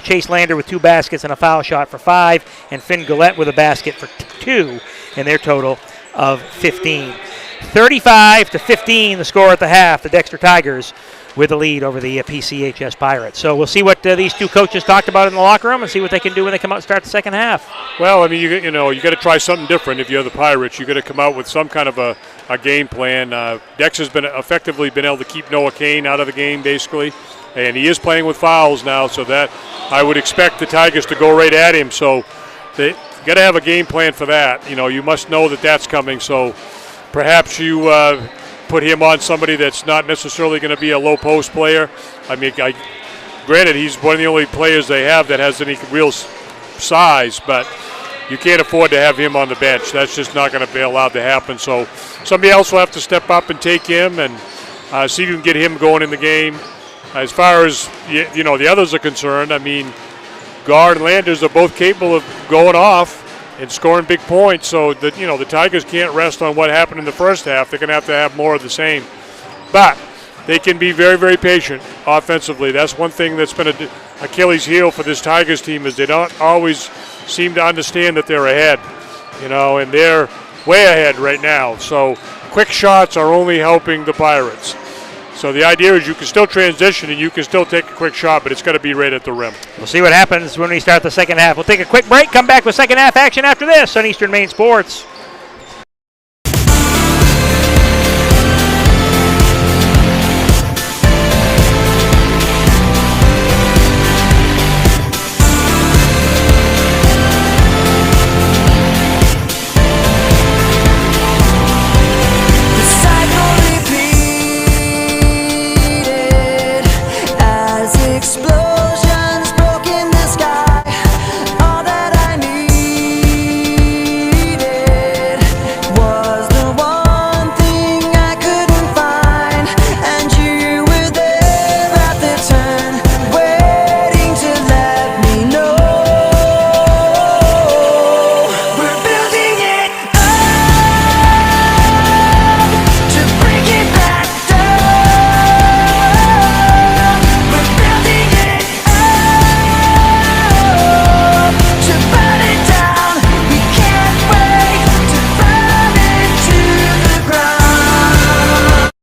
Chase Lander with 2 baskets and a foul shot for 5, and Finn Gillette with a basket for 2, in their total of 15. 35-15 the score at the half. The Dexter Tigers with the lead over the PCHS Pirates. So we'll see what these two coaches talked about in the locker room and see what they can do when they come out and start the second half. Well, I mean, you got to try something different if you're the Pirates. You got to come out with some kind of a game plan. Dex has effectively been able to keep Noah Kane out of the game, basically, and he is playing with fouls now, so that I would expect the Tigers to go right at him. So they got to have a game plan for that. You must know that that's coming. So perhaps you put him on somebody that's not necessarily going to be a low post player. I mean, granted, he's one of the only players they have that has any real size, but you can't afford to have him on the bench. That's just not going to be allowed to happen. So somebody else will have to step up and take him and see if you can get him going in the game. As far as the others are concerned, I mean, Guard and Landers are both capable of going off and scoring big points. So the Tigers can't rest on what happened in the first half. They're going to have more of the same. But they can be very, very patient offensively. That's one thing that's been an Achilles heel for this Tigers team, is they don't always seem to understand that they're ahead, and they're way ahead right now. So quick shots are only helping the Pirates. So the idea is you can still transition and you can still take a quick shot, but it's got to be right at the rim. We'll see what happens when we start the second half. We'll take a quick break, come back with second half action after this on Eastern Maine Sports.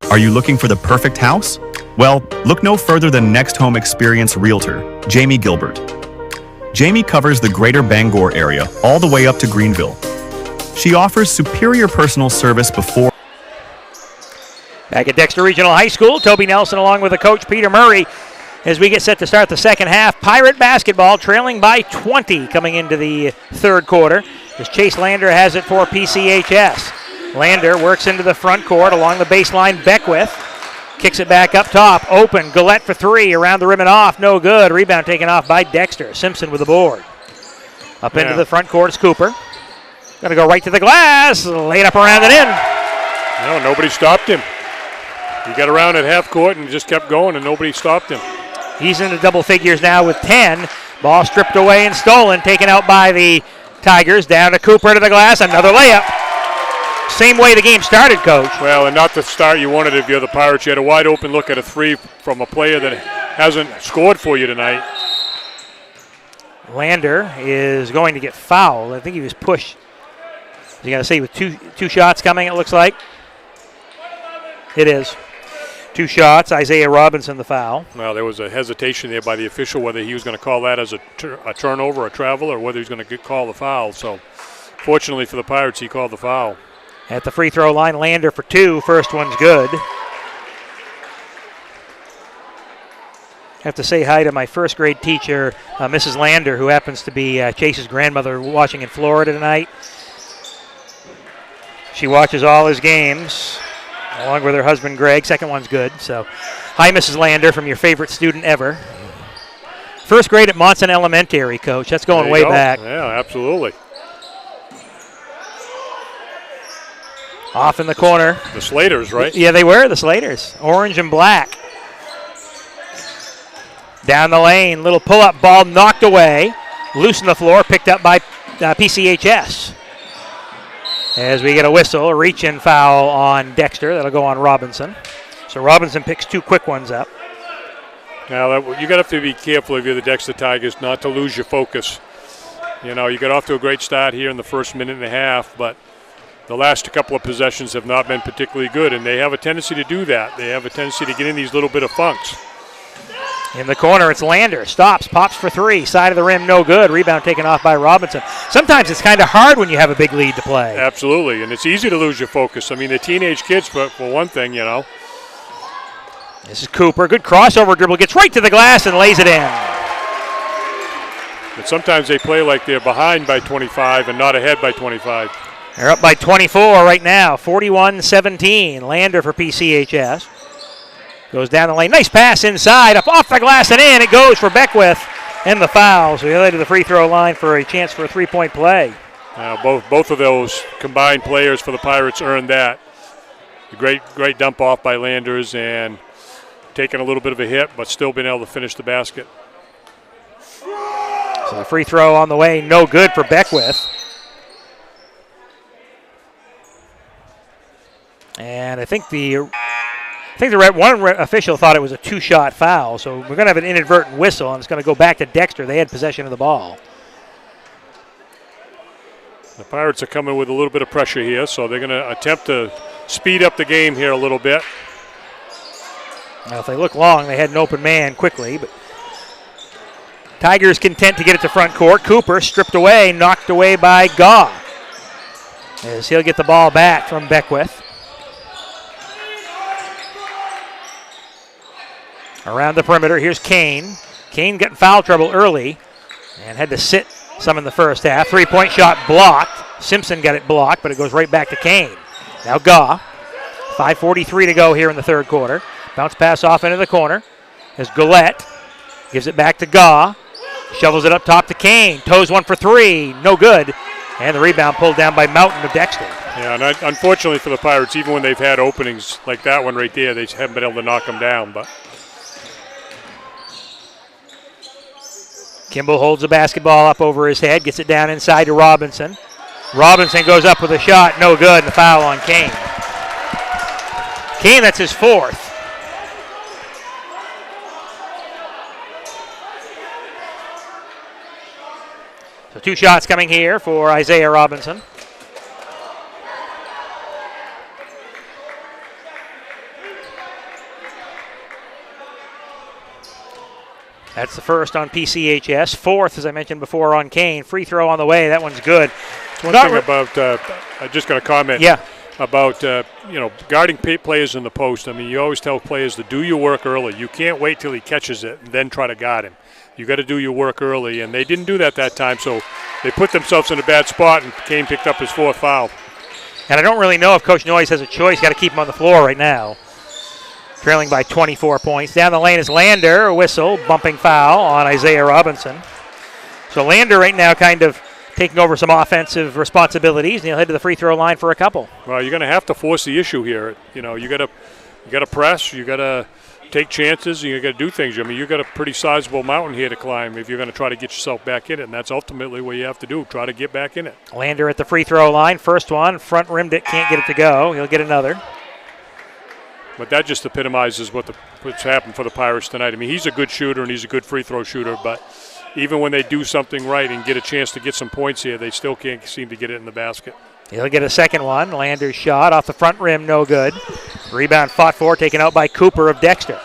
Are you looking for the perfect house? Well, look no further than Next Home Experience Realtor, Jamie Gilbert. Jamie covers the greater Bangor area all the way up to Greenville. She offers superior personal service before. Back at Dexter Regional High School, Toby Nelson along with the coach Peter Murray As we get set to start the second half, Pirate basketball trailing by 20 coming into the third quarter as Chase Lander has it for PCHS. Lander works into the front court along the baseline. Beckwith kicks it back up top. Open. Gillette for three. Around the rim and off. No good. Rebound taken off by Dexter. Simpson with the board. Up into the front court is Cooper. Going to go right to the glass. Laid up around it in. No, nobody stopped him. He got around at half court and just kept going, and nobody stopped him. He's into double figures now with 10. Ball stripped away and stolen. Taken out by the Tigers. Down to Cooper to the glass. Another layup. Same way the game started, Coach. Well, and not the start you wanted if you're the Pirates. You had a wide open look at a three from a player that hasn't scored for you tonight. Lander is going to get fouled. I think he was pushed. You got to say with two shots coming, it looks like. It is. 2 shots. Isaiah Robinson the foul. Well, there was a hesitation there by the official whether he was going to call that as a turnover, a travel, or whether he's going to call the foul. So, fortunately for the Pirates, he called the foul. At the free throw line, Lander for 2. First one's good. Have to say hi to my first grade teacher, Mrs. Lander, who happens to be Chase's grandmother, watching in Florida tonight. She watches all his games, along with her husband, Greg. Second one's good. So, hi, Mrs. Lander, from your favorite student ever. First grade at Monson Elementary, Coach. That's going way back. Yeah, absolutely. Off in the corner. The Slaters, right? Yeah, they were, the Slaters. Orange and black. Down the lane, little pull-up ball knocked away. Loose on the floor, picked up by PCHS. As we get a whistle, a reach-in foul on Dexter. That'll go on Robinson. So Robinson picks 2 quick ones up. Now, you got to have to be careful if you're the Dexter Tigers not to lose your focus. You know, you got off to a great start here in the first minute and a half, but the last couple of possessions have not been particularly good, and they have a tendency to do that. They have a tendency to get in these little bit of funks. In the corner, it's Lander. Stops, pops for 3. Side of the rim, no good. Rebound taken off by Robinson. Sometimes it's kind of hard when you have a big lead to play. Absolutely, and it's easy to lose your focus. I mean, they're teenage kids, for one thing, you know. This is Cooper. Good crossover dribble. Gets right to the glass and lays it in. But sometimes they play like they're behind by 25 and not ahead by 25. They're up by 24 right now, 41-17. Lander for PCHS. Goes down the lane. Nice pass inside, up off the glass and in. It goes for Beckwith and the foul. So he'll to the free throw line for a chance for a 3-point play. Both of those combined players for the Pirates earned that. A great dump off by Landers and taking a little bit of a hit, but still being able to finish the basket. So the free throw on the way, no good for Beckwith. And I think the one official thought it was a 2-shot foul, so we're going to have an inadvertent whistle, and it's going to go back to Dexter. They had possession of the ball. The Pirates are coming with a little bit of pressure here, so they're going to attempt to speed up the game here a little bit. Now, if they look long, they had an open man quickly, but Tigers content to get it to front court. Cooper stripped away, knocked away by Gaw, as he'll get the ball back from Beckwith. Around the perimeter, here's Kane. Kane got in foul trouble early and had to sit some in the first half. 3-point shot blocked. Simpson got it blocked, but it goes right back to Kane. Now Gaw. 5:43 to go here in the third quarter. Bounce pass off into the corner as Gillette gives it back to Gaw. Shovels it up top to Kane. Toes one for 3. No good. And the rebound pulled down by Mountain of Dexter. Yeah, and unfortunately for the Pirates, even when they've had openings like that one right there, they haven't been able to knock them down. But Kimball holds the basketball up over his head, gets it down inside to Robinson. Robinson goes up with a shot, no good, and the foul on Kane. Kane, that's his 4th. So 2 shots coming here for Isaiah Robinson. That's the first on PCHS. 4th, as I mentioned before, on Kane. Free throw on the way. That one's good. One thing about, I'm just going to comment. Yeah. about guarding players in the post. I mean, you always tell players to do your work early. You can't wait till he catches it and then try to guard him. You got to do your work early, and they didn't do that time, so they put themselves in a bad spot, and Kane picked up his 4th foul. And I don't really know if Coach Noyes has a choice. Got to keep him on the floor right now. Trailing by 24 points. Down the lane is Lander, a whistle, bumping foul on Isaiah Robinson. So Lander right now kind of taking over some offensive responsibilities, and he'll head to the free throw line for a couple. Well, you're going to have to force the issue here. You got to press, you got to take chances, and you got to do things. I mean, you got a pretty sizable mountain here to climb if you're going to try to get yourself back in it, and that's ultimately what you have to do, try to get back in it. Lander at the free throw line, first one, front rimmed it, can't get it to go. He'll get another. But that just epitomizes what's happened for the Pirates tonight. I mean, he's a good shooter and he's a good free throw shooter, but even when they do something right and get a chance to get some points here, they still can't seem to get it in the basket. He'll get a second one. Lander's shot off the front rim, no good. Rebound fought for, taken out by Cooper of Dexter.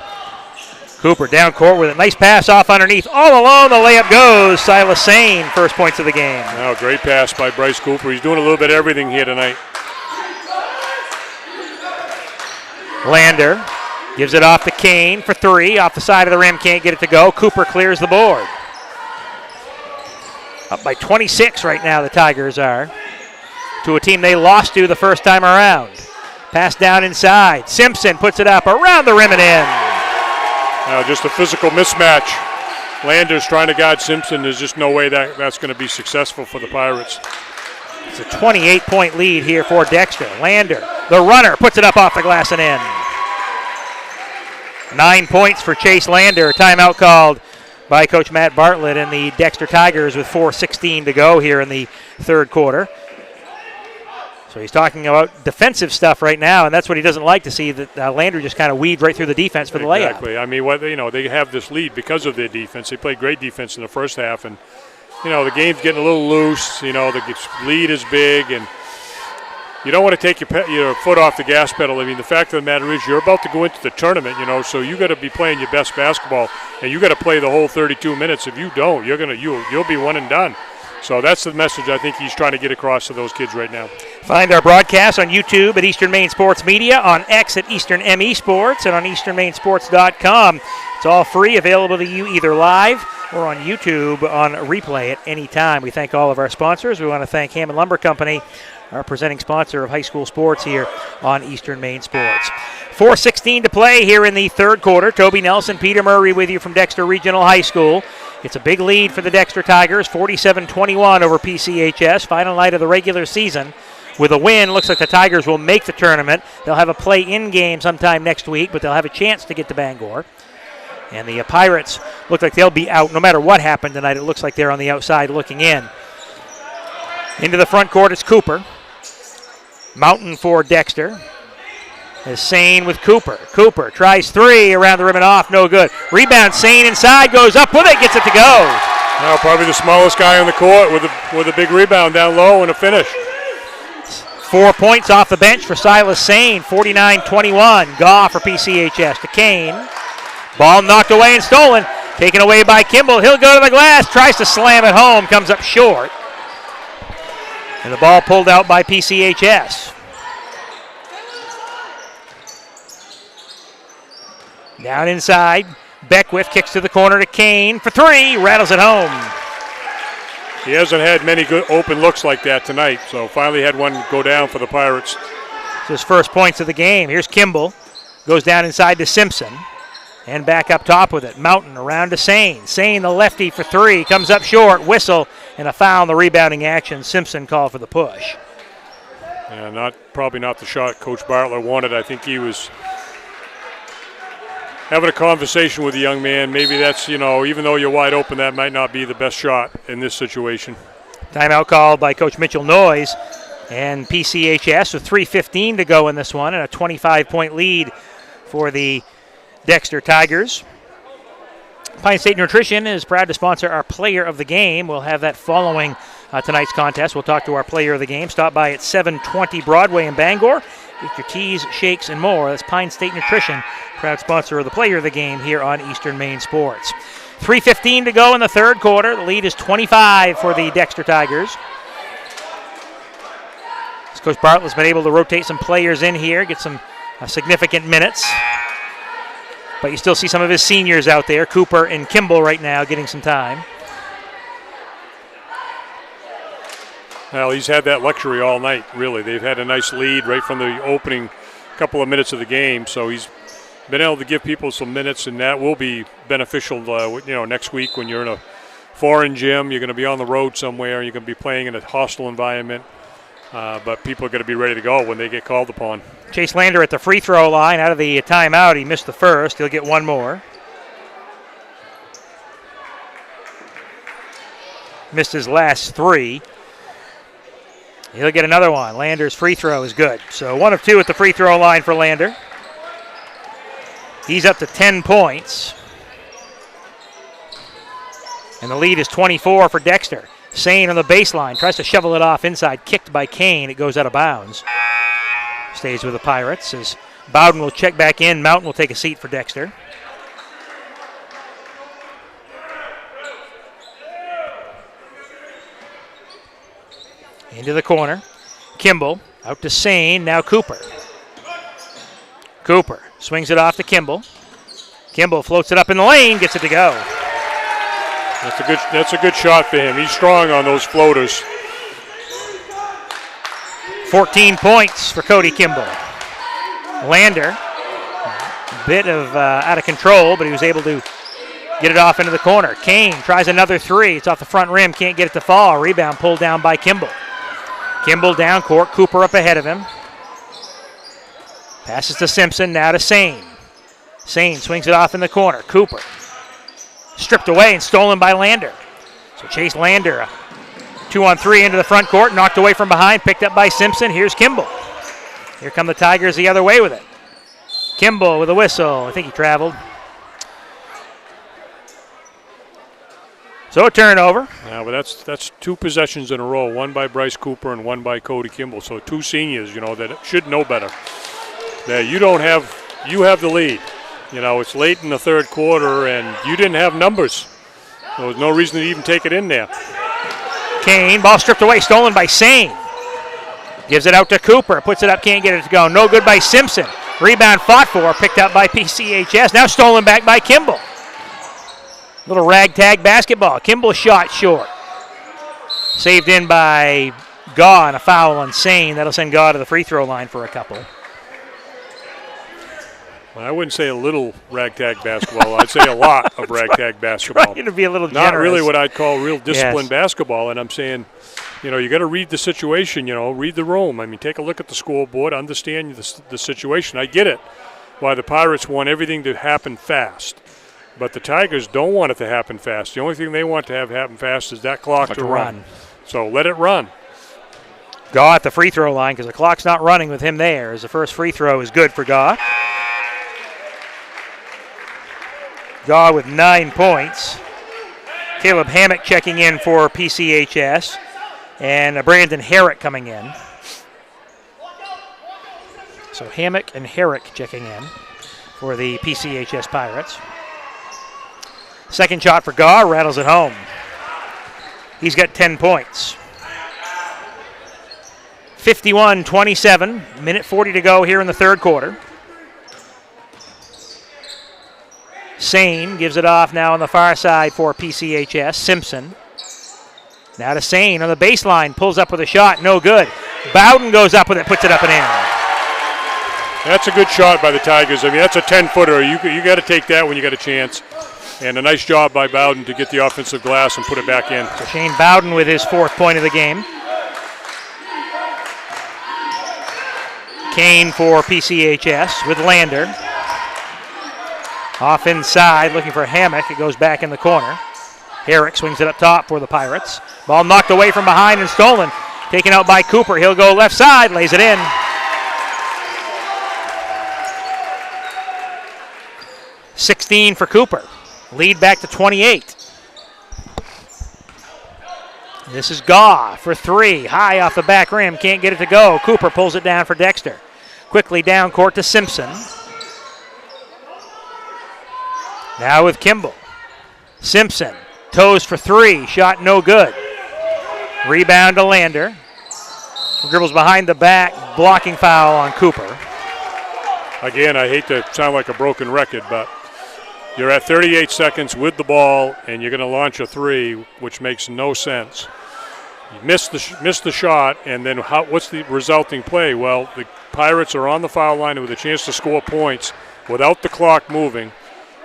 Cooper down court with a nice pass off underneath. All alone, the layup goes. Silas Sane, first points of the game. Oh, great pass by Bryce Cooper. He's doing a little bit of everything here tonight. Lander gives it off to Kane for 3. Off the side of the rim, can't get it to go. Cooper clears the board. Up by 26 right now, the Tigers are. To a team they lost to the first time around. Pass down inside. Simpson puts it up around the rim and in. Just a physical mismatch. Lander's trying to guard Simpson. There's just no way that's going to be successful for the Pirates. It's a 28-point lead here for Dexter. Lander, the runner, puts it up off the glass and in. 9 points for Chase Lander. A timeout called by Coach Matt Bartlett and the Dexter Tigers with 4:16 to go here in the third quarter. So he's talking about defensive stuff right now, and that's what he doesn't like to see, that Lander just kind of weaved right through the defense for the layup. Exactly. I mean, they have this lead because of their defense. They played great defense in the first half, and the game's getting a little loose. The lead is big, and you don't want to take your foot off the gas pedal. I mean, the fact of the matter is you're about to go into the tournament, so you got to be playing your best basketball, and you got to play the whole 32 minutes. If you don't, you'll be one and done. So that's the message I think he's trying to get across to those kids right now. Find our broadcast on YouTube at Eastern Maine Sports Media, on X at Eastern ME Sports, and on EasternMaineSports.com. It's all free, available to you either live or on YouTube on replay at any time. We thank all of our sponsors. We want to thank Hammond Lumber Company, our presenting sponsor of high school sports here on Eastern Maine Sports. 4:16 to play here in the third quarter. Toby Nelson, Peter Murray with you from Dexter Regional High School. It's a big lead for the Dexter Tigers, 47-21 over PCHS. Final night of the regular season. With a win, looks like the Tigers will make the tournament. They'll have a play-in game sometime next week, but they'll have a chance to get to Bangor. And the Pirates look like they'll be out no matter what happened tonight. It looks like they're on the outside looking in. Into the front court is Cooper. Mountain for Dexter. Is Sane with Cooper. Cooper tries 3 around the rim and off, no good. Rebound, Sane inside, goes up with it, gets it to go. Now probably the smallest guy on the court with a big rebound down low and a finish. 4 points off the bench for Silas Sane, 49-21. Goff for PCHS to Kane. Ball knocked away and stolen. Taken away by Kimball. He'll go to the glass, tries to slam it home, comes up short. And the ball pulled out by PCHS. Down inside, Beckwith kicks to the corner to Kane for 3, rattles it home. He hasn't had many good open looks like that tonight, so finally had one go down for the Pirates. It's his first points of the game. Here's Kimball, goes down inside to Simpson, and back up top with it. Mountain around to Sane. Sane, the lefty for 3, comes up short, whistle, and a foul in the rebounding action. Simpson called for the push. Yeah, probably not the shot Coach Bartlett wanted. I think he was having a conversation with the young man. Maybe that's, even though you're wide open, that might not be the best shot in this situation. Timeout called by Coach Mitchell Noyes, and PCHS with 3:15 to go in this one, and a 25-point lead for the Dexter Tigers. Pine State Nutrition is proud to sponsor our Player of the Game. We'll have that following tonight's contest. We'll talk to our Player of the Game. Stop by at 720 Broadway in Bangor. Get your teas, shakes, and more. That's Pine State Nutrition, proud sponsor of the Player of the Game here on Eastern Maine Sports. 3:15 to go in the third quarter. The lead is 25 for the Dexter Tigers. Coach Bartlett's been able to rotate some players in here, get some significant minutes. But you still see some of his seniors out there, Cooper and Kimball right now getting some time. Well, he's had that luxury all night, really. They've had a nice lead right from the opening couple of minutes of the game, so he's been able to give people some minutes, and that will be beneficial, next week when you're in a foreign gym, you're going to be on the road somewhere, you're going to be playing in a hostile environment, but people are going to be ready to go when they get called upon. Chase Lander at the free throw line out of the timeout. He missed the first. He'll get one more. Missed his last three. He'll get another one. Lander's free throw is good. So 1 of 2 at the free throw line for Lander. He's up to 10 points. And the lead is 24 for Dexter. Sane on the baseline. Tries to shovel it off inside. Kicked by Kane. It goes out of bounds. Stays with the Pirates as Bowden will check back in. Mountain will take a seat for Dexter. Into the corner. Kimball out to Sane. Now Cooper. Cooper swings it off to Kimball. Kimball floats it up in the lane. Gets it to go. That's a good shot for him. He's strong on those floaters. 14 points for Cody Kimball. Lander, a bit of out of control, but he was able to get it off into the corner. Kane tries another three. It's off the front rim. Can't get it to fall. Rebound pulled down by Kimball. Kimball down court. Cooper up ahead of him. Passes to Simpson. Now to Sane. Sane swings it off in the corner. Cooper stripped away and stolen by Lander. So Chase Lander, 2-on-3 into the front court, knocked away from behind, picked up by Simpson. Here's Kimball. Here come the Tigers the other way with it. Kimball with a whistle. I think he traveled. So a turnover. Yeah, but that's 2 possessions in a row, one by Bryce Cooper and one by Cody Kimball. So 2 seniors, that should know better. That you have the lead. It's late in the third quarter, and you didn't have numbers. There was no reason to even take it in there. Kane, ball stripped away, stolen by Sane. Gives it out to Cooper, puts it up, can't get it to go. No good by Simpson. Rebound fought for, picked up by PCHS. Now stolen back by Kimball. Little ragtag basketball. Kimball shot short. Saved in by Gaw and a foul on Sane. That'll send Gaw to the free throw line for a couple. Well, I wouldn't say a little ragtag basketball. I'd say a lot of ragtag basketball. Trying to be a little generous. Not really what I'd call real disciplined basketball. And I'm saying, you got to read the situation, read the room. I mean, take a look at the scoreboard, understand the situation. I get it why the Pirates want everything to happen fast. But the Tigers don't want it to happen fast. The only thing they want to have happen fast is that clock to run. So let it run. Gaw at the free throw line because the clock's not running with him there, as the first free throw is good for Gaw. Gaw with 9 points. Caleb Hammock checking in for PCHS. And Brandon Herrick coming in. So Hammock and Herrick checking in for the PCHS Pirates. Second shot for Gaw, rattles it home. He's got 10 points. 51-27, minute 40 to go here in the third quarter. Sane gives it off now on the far side for PCHS. Simpson. Now to Sane on the baseline. Pulls up with a shot. No good. Bowden goes up with it. Puts it up and in. That's a good shot by the Tigers. I mean, that's a 10-footer. You got to take that when you got a chance. And a nice job by Bowden to get the offensive glass and put it back in. So Shane Bowden with his 4th point of the game. Kane for PCHS with Lander. Off inside, looking for Hammock. It goes back in the corner. Herrick swings it up top for the Pirates. Ball knocked away from behind and stolen. Taken out by Cooper. He'll go left side, lays it in. .16 for Cooper. Lead back to 28. This is Gaw for 3. High off the back rim. Can't get it to go. Cooper pulls it down for Dexter. Quickly down court to Simpson. Now with Kimball. Simpson, toes for 3. Shot no good. Rebound to Lander. Dribbles behind the back, blocking foul on Cooper. Again, I hate to sound like a broken record, but you're at 38 seconds with the ball, and you're going to launch a three, which makes no sense. You miss the shot, and then what's the resulting play? Well, the Pirates are on the foul line with a chance to score points without the clock moving,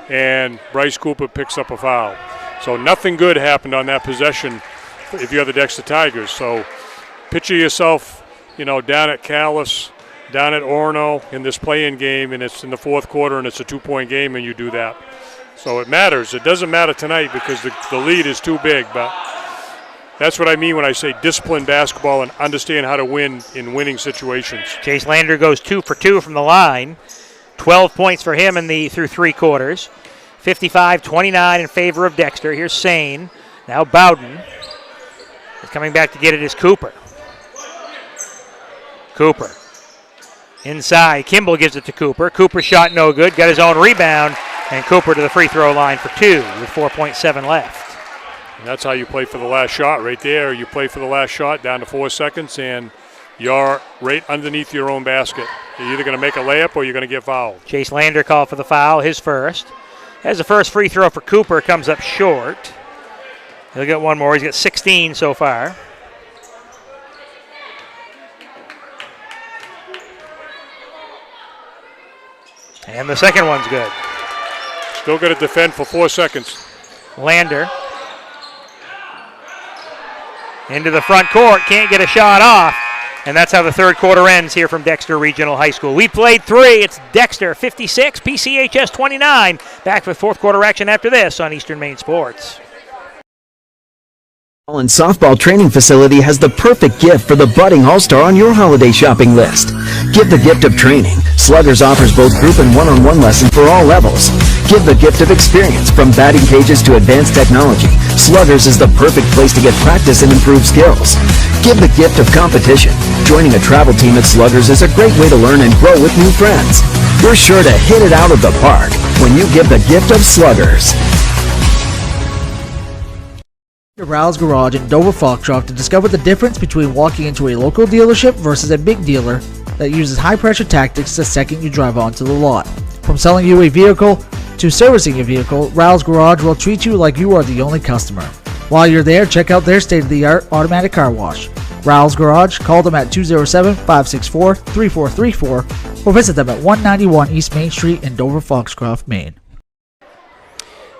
and Bryce Cooper picks up a foul. So nothing good happened on that possession if you're the Dexter Tigers. So picture yourself, down at Callis, down at Orono in this play-in game, and it's in the fourth quarter, and it's a 2-point game, and you do that. So it matters. It doesn't matter tonight because the lead is too big, but that's what I mean when I say discipline basketball and understand how to win in winning situations. Chase Lander goes 2 for 2 from the line. 12 points for him through 3 quarters. 55-29 in favor of Dexter. Here's Sane. Now Bowden. Is coming back to get it is Cooper. Cooper. Inside. Kimball gives it to Cooper. Cooper shot no good. Got his own rebound. And Cooper to the free throw line for 2 with 4.7 left. And that's how you play for the last shot right there. You play for the last shot down to 4 seconds, and you're right underneath your own basket. You're either going to make a layup or you're going to get fouled. Chase Lander called for the foul, his first. As the first free throw for Cooper comes up short. He'll get one more. He's got 16 so far. And the second one's good. Still got to defend for 4 seconds. Lander. Into the front court. Can't get a shot off. And that's how the third quarter ends here from Dexter Regional High School. We played 3. It's Dexter 56, PCHS 29. Back with fourth quarter action after this on Eastern Maine Sports. And softball training facility has the perfect gift for the budding all-star on your holiday shopping list. Give the gift of training. Sluggers offers both group and one-on-one lessons for all levels. Give the gift of experience. From batting cages to advanced technology, Sluggers is the perfect place to get practice and improve skills. Give the gift of competition. Joining a travel team at Sluggers is a great way to learn and grow with new friends. You're sure to hit it out of the park when you give the gift of Sluggers. Rouse Garage in Dover Foxcroft to discover the difference between walking into a local dealership versus a big dealer that uses high-pressure tactics the second you drive onto the lot. From selling you a vehicle to servicing your vehicle, Rouse Garage will treat you like you are the only customer. While you're there, check out their state-of-the-art automatic car wash. Rouse Garage, call them at 207-564-3434 or visit them at 191 East Main Street in Dover Foxcroft, Maine.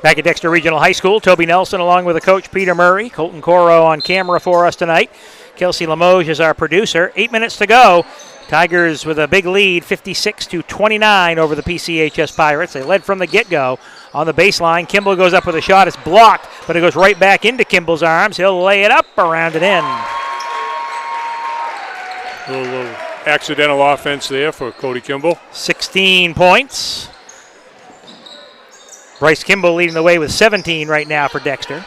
Back at Dexter Regional High School, Toby Nelson along with the coach Peter Murray. Colton Coro on camera for us tonight. Kelsey Limoges is our producer. 8 minutes to go. Tigers with a big lead, 56-29 over the PCHS Pirates. They led from the get-go on the baseline. Kimball goes up with a shot. It's blocked, but it goes right back into Kimball's arms. He'll lay it up around and in. A little accidental offense there for Cody Kimball. 16 points. Bryce Kimball leading the way with 17 right now for Dexter.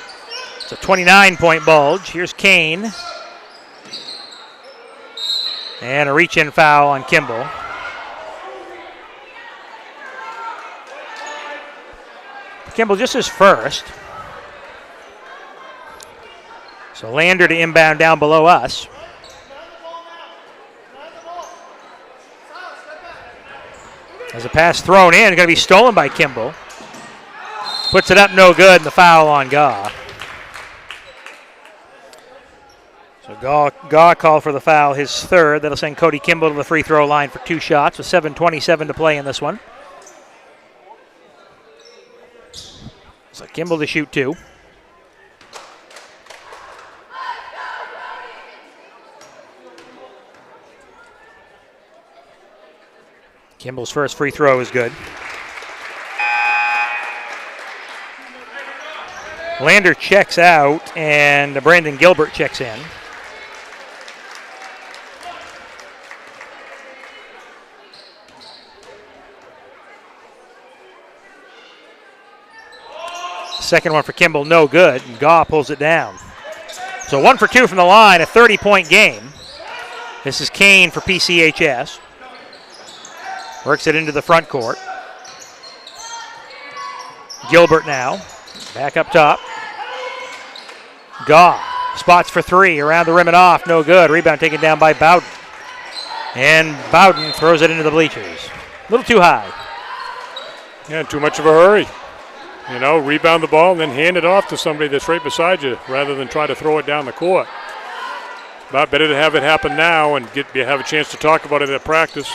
It's a 29-point bulge. Here's Kane. And a reach-in foul on Kimball. Kimball just his first. So Lander to inbound down below us. As a pass thrown in, going to be stolen by Kimball. Puts it up, no good, and the foul on Gaw. So Gaw called for the foul, his third. That'll send Cody Kimball to the free throw line for 2 shots with 7:27 to play in this one. So Kimball to shoot 2. Kimball's first free throw is good. Lander checks out, and Brandon Gilbert checks in. Second one for Kimball, no good, and Gaw pulls it down. So 1 for 2 from the line, a 30-point game. This is Kane for PCHS. Works it into the front court. Gilbert now, back up top. Gaw Spots for three, around the rim and off, no good. Rebound taken down by Bowden. And Bowden throws it into the bleachers. A little too high. Yeah, too much of a hurry. Rebound the ball and then hand it off to somebody that's right beside you rather than try to throw it down the court. But better to have it happen now and have a chance to talk about it at practice.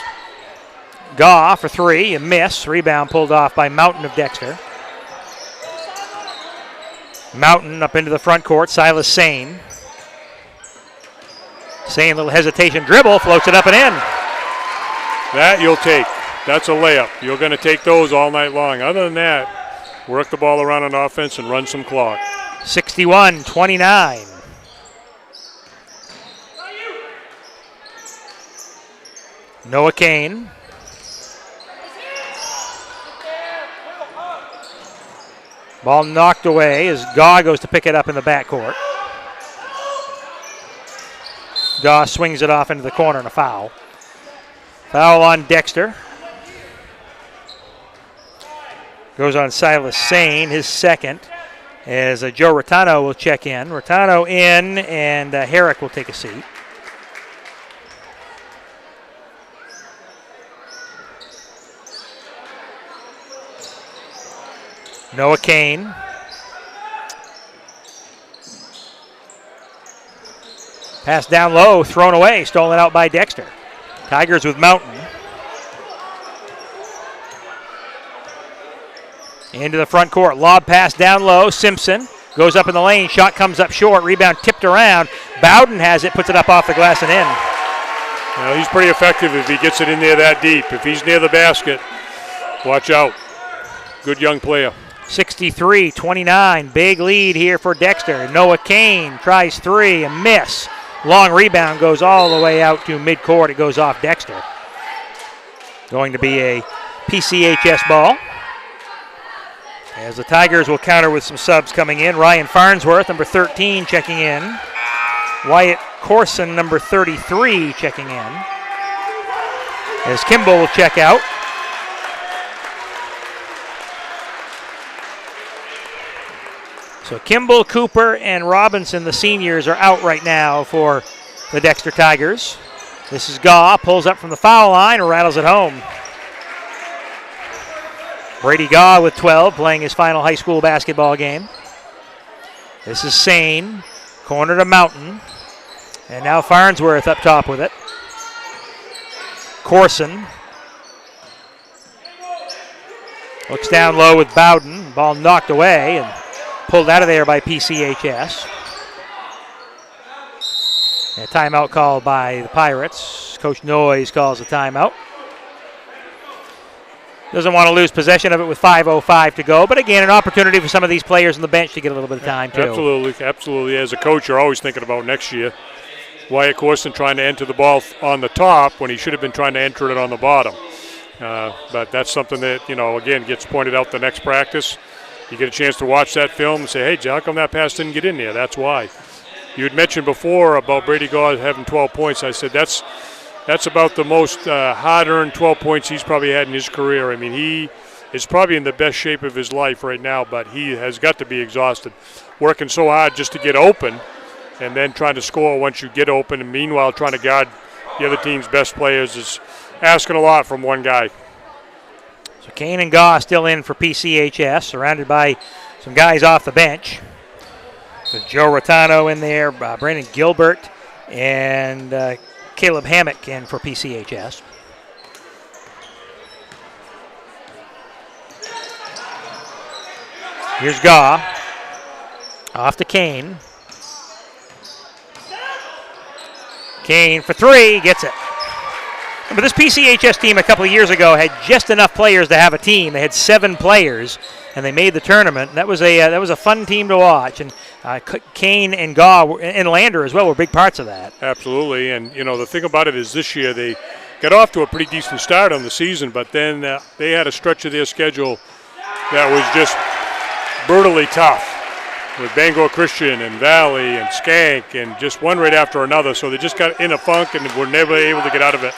Gaw for three, a miss. Rebound pulled off by Mountain of Dexter. Mountain up into the front court, Silas Sane. Sane, a little hesitation, dribble, floats it up and in. That you'll take. That's a layup. You're going to take those all night long. Other than that, work the ball around on offense and run some clock. 61-29. Noah Kane. Ball knocked away as Gaw goes to pick it up in the backcourt. Gaw swings it off into the corner and a foul. Foul on Dexter. Goes on Silas Sane, his second, as Joe Rotano will check in. Rotano in, and Herrick will take a seat. Noah Kane. Pass down low, thrown away, stolen out by Dexter. Tigers with Mountain. Into the front court, lob pass down low, Simpson goes up in the lane, shot comes up short, rebound tipped around. Bowden has it, puts it up off the glass and in. Well, he's pretty effective if he gets it in there that deep. If he's near the basket, watch out. Good young player. 63-29, big lead here for Dexter. Noah Kane tries three, a miss. Long rebound goes all the way out to midcourt. It goes off Dexter. Going to be a PCHS ball. As the Tigers will counter with some subs coming in. Ryan Farnsworth, number 13, checking in. Wyatt Corson, number 33, checking in. As Kimball will check out. So Kimball, Cooper, and Robinson, the seniors, are out right now for the Dexter Tigers. This is Gaw, pulls up from the foul line and rattles it home. Brady Gaw with 12, playing his final high school basketball game. This is Sane, corner to Mountain. And now Farnsworth up top with it. Corson. Looks down low with Bowden. Ball knocked away and pulled out of there by PCHS. A timeout called by the Pirates. Coach Noyes calls a timeout. Doesn't want to lose possession of it with 5:05 to go, but again, an opportunity for some of these players on the bench to get a little bit of time, too. Absolutely. As a coach, you're always thinking about next year. Wyatt Corson trying to enter the ball on the top when he should have been trying to enter it on the bottom. But that's something that, again, gets pointed out the next practice. You get a chance to watch that film and say, hey, Jay, how come that pass didn't get in there? That's why. You had mentioned before about Brady Gaw having 12 points. I said that's about the most hard-earned 12 points he's probably had in his career. I mean, he is probably in the best shape of his life right now, but he has got to be exhausted. Working so hard just to get open and then trying to score once you get open, and meanwhile trying to guard the other team's best players is asking a lot from one guy. So Kane and Gaw still in for PCHS, surrounded by some guys off the bench. So Joe Rotano in there, Brandon Gilbert, and Caleb Hammock in for PCHS. Here's Gaw. Off to Kane. Kane for three, gets it. But this PCHS team a couple of years ago had just enough players to have a team. They had 7 players, and they made the tournament. That was a fun team to watch. And Kane and Gaw and Lander as well were big parts of that. Absolutely. And, the thing about it is this year they got off to a pretty decent start on the season, but then they had a stretch of their schedule that was just brutally tough with Bangor Christian and Valley and Skank and just one right after another. So they just got in a funk and were never able to get out of it.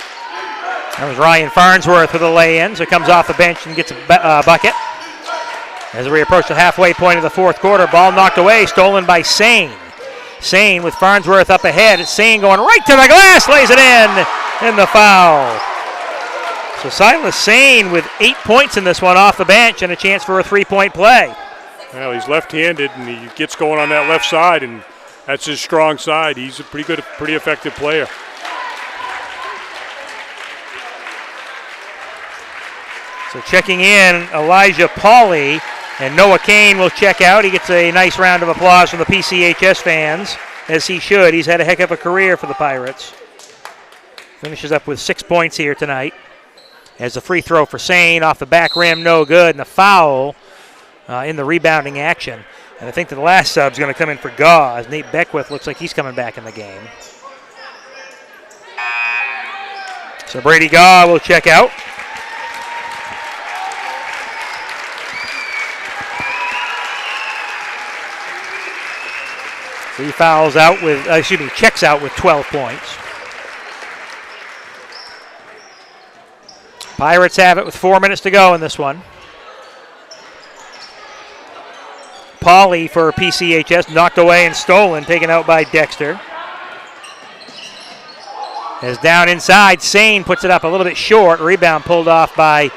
That was Ryan Farnsworth with a lay-in, so comes off the bench and gets a bucket. As we approach the halfway point of the fourth quarter, ball knocked away, stolen by Sane. Sane with Farnsworth up ahead. It's Sane going right to the glass, lays it in, and the foul. So Silas Sane with 8 points in this one off the bench and a chance for a 3-point play. Well, he's left-handed, and he gets going on that left side, and that's his strong side. He's a pretty effective player. So checking in, Elijah Pauley, and Noah Kane will check out. He gets a nice round of applause from the PCHS fans, as he should. He's had a heck of a career for the Pirates. Finishes up with 6 points here tonight. As a free throw for Sane off the back rim, no good, and the foul in the rebounding action. And I think the last sub's going to come in for Gauze. Nate Beckwith looks like he's coming back in the game. So Brady Gauze will check out. So he checks out with 12 points. Pirates have it with 4 minutes to go in this one. Pauley for PCHS, knocked away and stolen, taken out by Dexter. As down inside, Sane puts it up a little bit short. Rebound pulled off by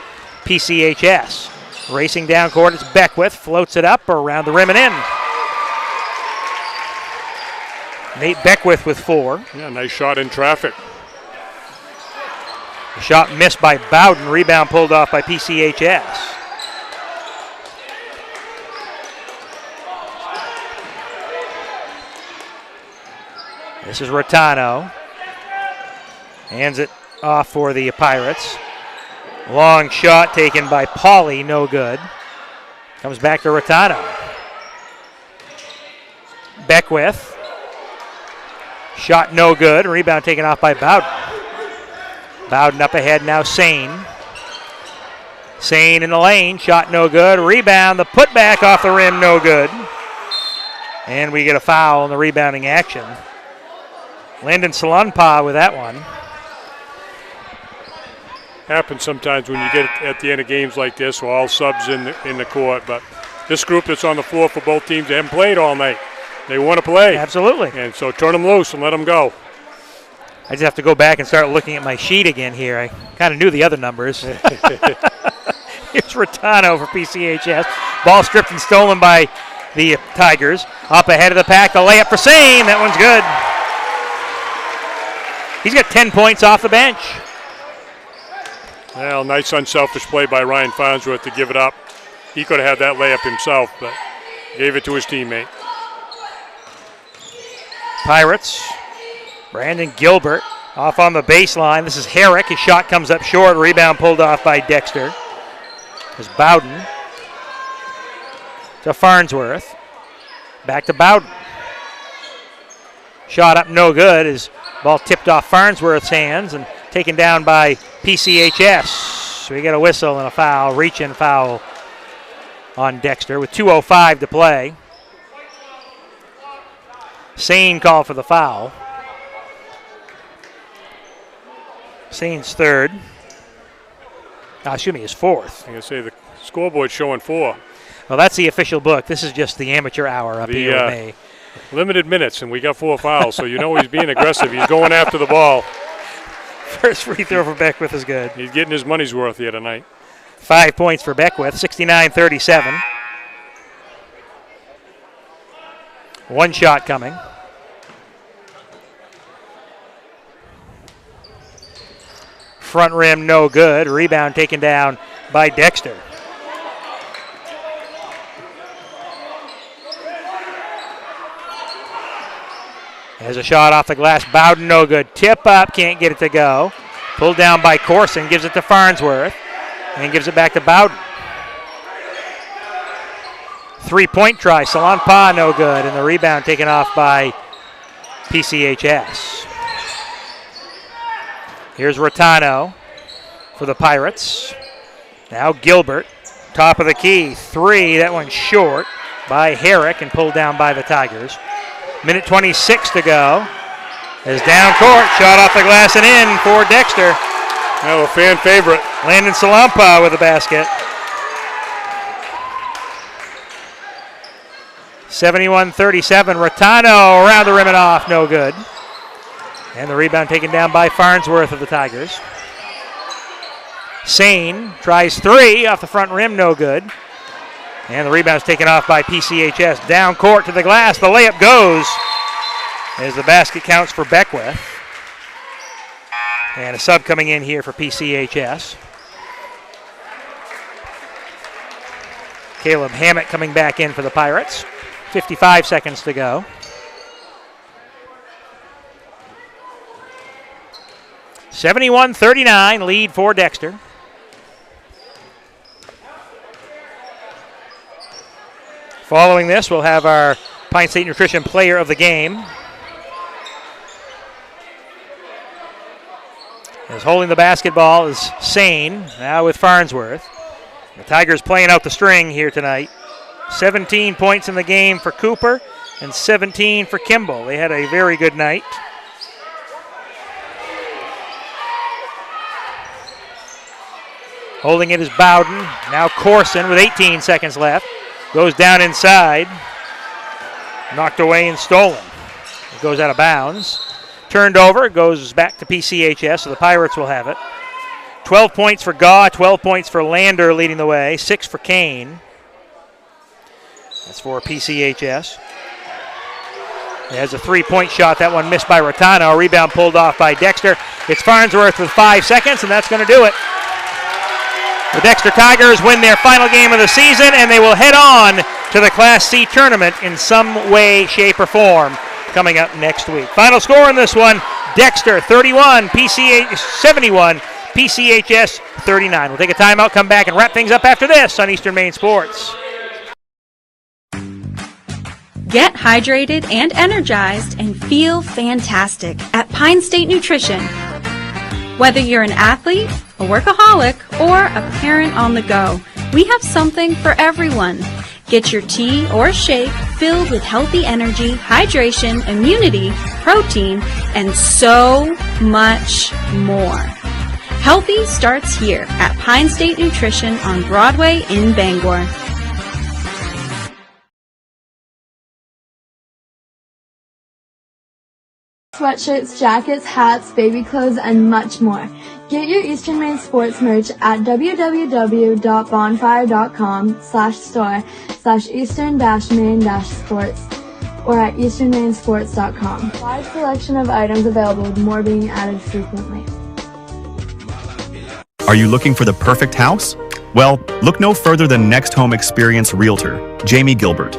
PCHS. Racing down court, it's Beckwith, floats it up around the rim and in. Nate Beckwith with 4. Yeah, nice shot in traffic. A shot missed by Bowden. Rebound pulled off by PCHS. This is Rotano. Hands it off for the Pirates. Long shot taken by Pauley, no good. Comes back to Rotano. Beckwith. Shot no good. Rebound taken off by Bowden. Bowden up ahead now, Sane. Sane in the lane. Shot no good. Rebound. The putback off the rim, no good. And we get a foul in the rebounding action. Landon Salanpa with that one. Happens sometimes when you get at the end of games like this, with all subs in the court. But this group that's on the floor for both teams, they haven't played all night. They want to play. Absolutely. And so turn them loose and let them go. I just have to go back and start looking at my sheet again here. I kind of knew the other numbers. Here's Rotano for PCHS. Ball stripped and stolen by the Tigers. Up ahead of the pack, the layup for Sane. That one's good. He's got 10 points off the bench. Well, nice unselfish play by Ryan Farnsworth to give it up. He could have had that layup himself, but gave it to his teammate. Pirates. Brandon Gilbert off on the baseline. This is Herrick. His shot comes up short. Rebound pulled off by Dexter. There's Bowden to Farnsworth. Back to Bowden. Shot up no good. His ball tipped off Farnsworth's hands and taken down by PCHS. So we get a whistle and a foul. Reach-in foul on Dexter with 2:05 to play. Sane called for the foul. Sane's third. His fourth. I'm going to say the scoreboard's showing 4. Well, that's the official book. This is just the amateur hour up here with me. Limited minutes, and we got 4 fouls, so you know he's being aggressive. He's going after the ball. First free throw for Beckwith is good. He's getting his money's worth here tonight. 5 points for Beckwith, 69-37. One shot coming. Front rim, no good. Rebound taken down by Dexter. There's a shot off the glass. Bowden, no good. Tip up, can't get it to go. Pulled down by Corson, gives it to Farnsworth, and gives it back to Bowden. 3-point try. Salanpa, no good. And the rebound taken off by PCHS. Here's Rotano for the Pirates. Now Gilbert, top of the key. 3, that one's short by Herrick and pulled down by the Tigers. Minute 26 to go. As down court, shot off the glass and in for Dexter. Well, a fan favorite. Landon Salanpa with the basket. 71-37. Rattano around the rim and off, no good. And the rebound taken down by Farnsworth of the Tigers. Sane tries three off the front rim, no good. And the rebound's taken off by PCHS. Down court to the glass, the layup goes as the basket counts for Beckwith. And a sub coming in here for PCHS. Caleb Hammett coming back in for the Pirates. 55 seconds to go. (71-39) lead for Dexter. Following this, we'll have our Pine State Nutrition Player of the Game. As holding the basketball is Sane, now with Farnsworth. The Tigers playing out the string here tonight. 17 points in the game for Cooper and 17 for Kimball. They had a very good night. Holding it is Bowden. Now Corson with 18 seconds left. Goes down inside. Knocked away and stolen. It goes out of bounds. Turned over. Goes back to PCHS, so the Pirates will have it. 12 points for Gaw, 12 points for Lander leading the way, 6 for Kane. That's for PCHS. He has a three-point shot. That one missed by Rattano. Rebound pulled off by Dexter. It's Farnsworth with 5 seconds, and that's going to do it. The Dexter Tigers win their final game of the season, and they will head on to the Class C tournament in some way, shape, or form coming up next week. Final score in this one, Dexter 31, PCH 71, PCHS 39. We'll take a timeout, come back, and wrap things up after this on Eastern Maine Sports. Get hydrated and energized and feel fantastic at Pine State Nutrition. Whether you're an athlete, a workaholic, or a parent on the go, we have something for everyone. Get your tea or shake filled with healthy energy, hydration, immunity, protein, and so much more. Healthy starts here at Pine State Nutrition on Broadway in Bangor. Sweatshirts, jackets, hats, baby clothes, and much more. Get your Eastern Maine Sports merch at www.bonfire.com/store/eastern-maine-sports or at easternmainsports.com. Wide selection of items available with more being added frequently. Are you looking for the perfect house? Well, look no further than Next Home Experience Realtor, Jamie Gilbert.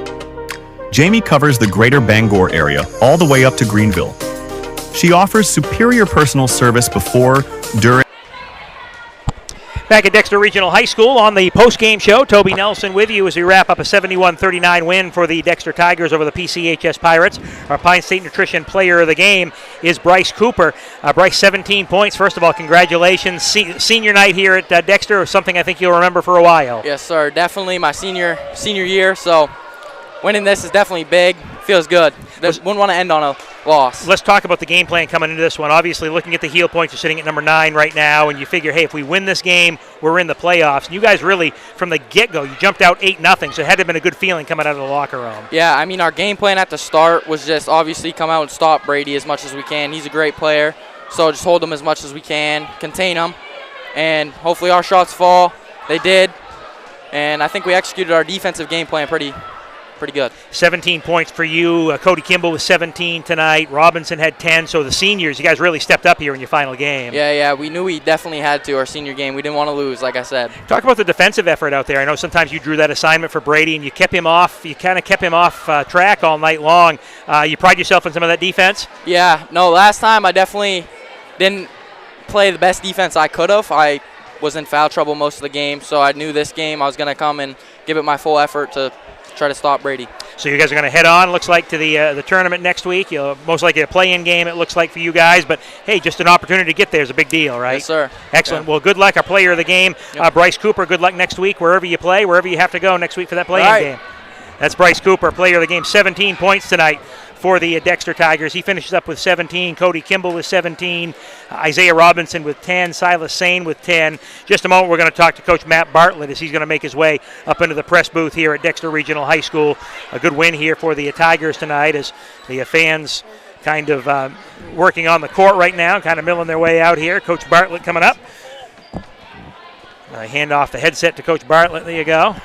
Jamie covers the greater Bangor area all the way up to Greenville. She offers superior personal service before, during. Back at Dexter Regional High School on the post-game show, Toby Nelson with you as we wrap up a 71-39 win for the Dexter Tigers over the PCHS Pirates. Our Pine State Nutrition Player of the Game is Bryce Cooper. Bryce, 17 points. First of all, congratulations. Senior night here at Dexter, something I think you'll remember for a while. Yes, sir. Definitely my senior year, so winning this is definitely big. Feels good. Wouldn't want to end on a loss. Let's talk about the game plan coming into this one. Obviously, looking at the heel points, you're sitting at number 9 right now, and you figure, hey, if we win this game, we're in the playoffs. And you guys really, from the get-go, you jumped out 8-0, so it had to have been a good feeling coming out of the locker room. Yeah, I mean, our game plan at the start was just obviously come out and stop Brady as much as we can. He's a great player, so just hold him as much as we can, contain him, and hopefully our shots fall. They did, and I think we executed our defensive game plan pretty good. 17 points for you. Cody Kimball with 17 tonight. Robinson had 10. So the seniors, you guys really stepped up here in your final game. Yeah, we knew we definitely had to our senior game. We didn't want to lose, like I said. Talk about the defensive effort out there. I know sometimes you drew that assignment for Brady and you kept him off. You kind of kept him off track all night long. You pride yourself in some of that defense? Yeah, no, last time I definitely didn't play the best defense I could have. I was in foul trouble most of the game, so I knew this game I was going to come and give it my full effort to try to stop Brady. So you guys are going to head on, looks like, to the tournament next week. You'll most likely a play-in game, it looks like, for you guys. But, hey, just an opportunity to get there is a big deal, right? Yes, sir. Excellent. Yeah. Well, good luck, our player of the game. Yep. Bryce Cooper, good luck next week, wherever you play, wherever you have to go next week for that play-in game. That's Bryce Cooper, player of the game, 17 points tonight for the Dexter Tigers. He finishes up with 17. Cody Kimball with 17. Isaiah Robinson with 10. Silas Sane with 10. Just a moment, we're going to talk to Coach Matt Bartlett as he's going to make his way up into the press booth here at Dexter Regional High School. A good win here for the Tigers tonight as the fans kind of working on the court right now, kind of milling their way out here. Coach Bartlett coming up. Hand off the headset to Coach Bartlett. There you go.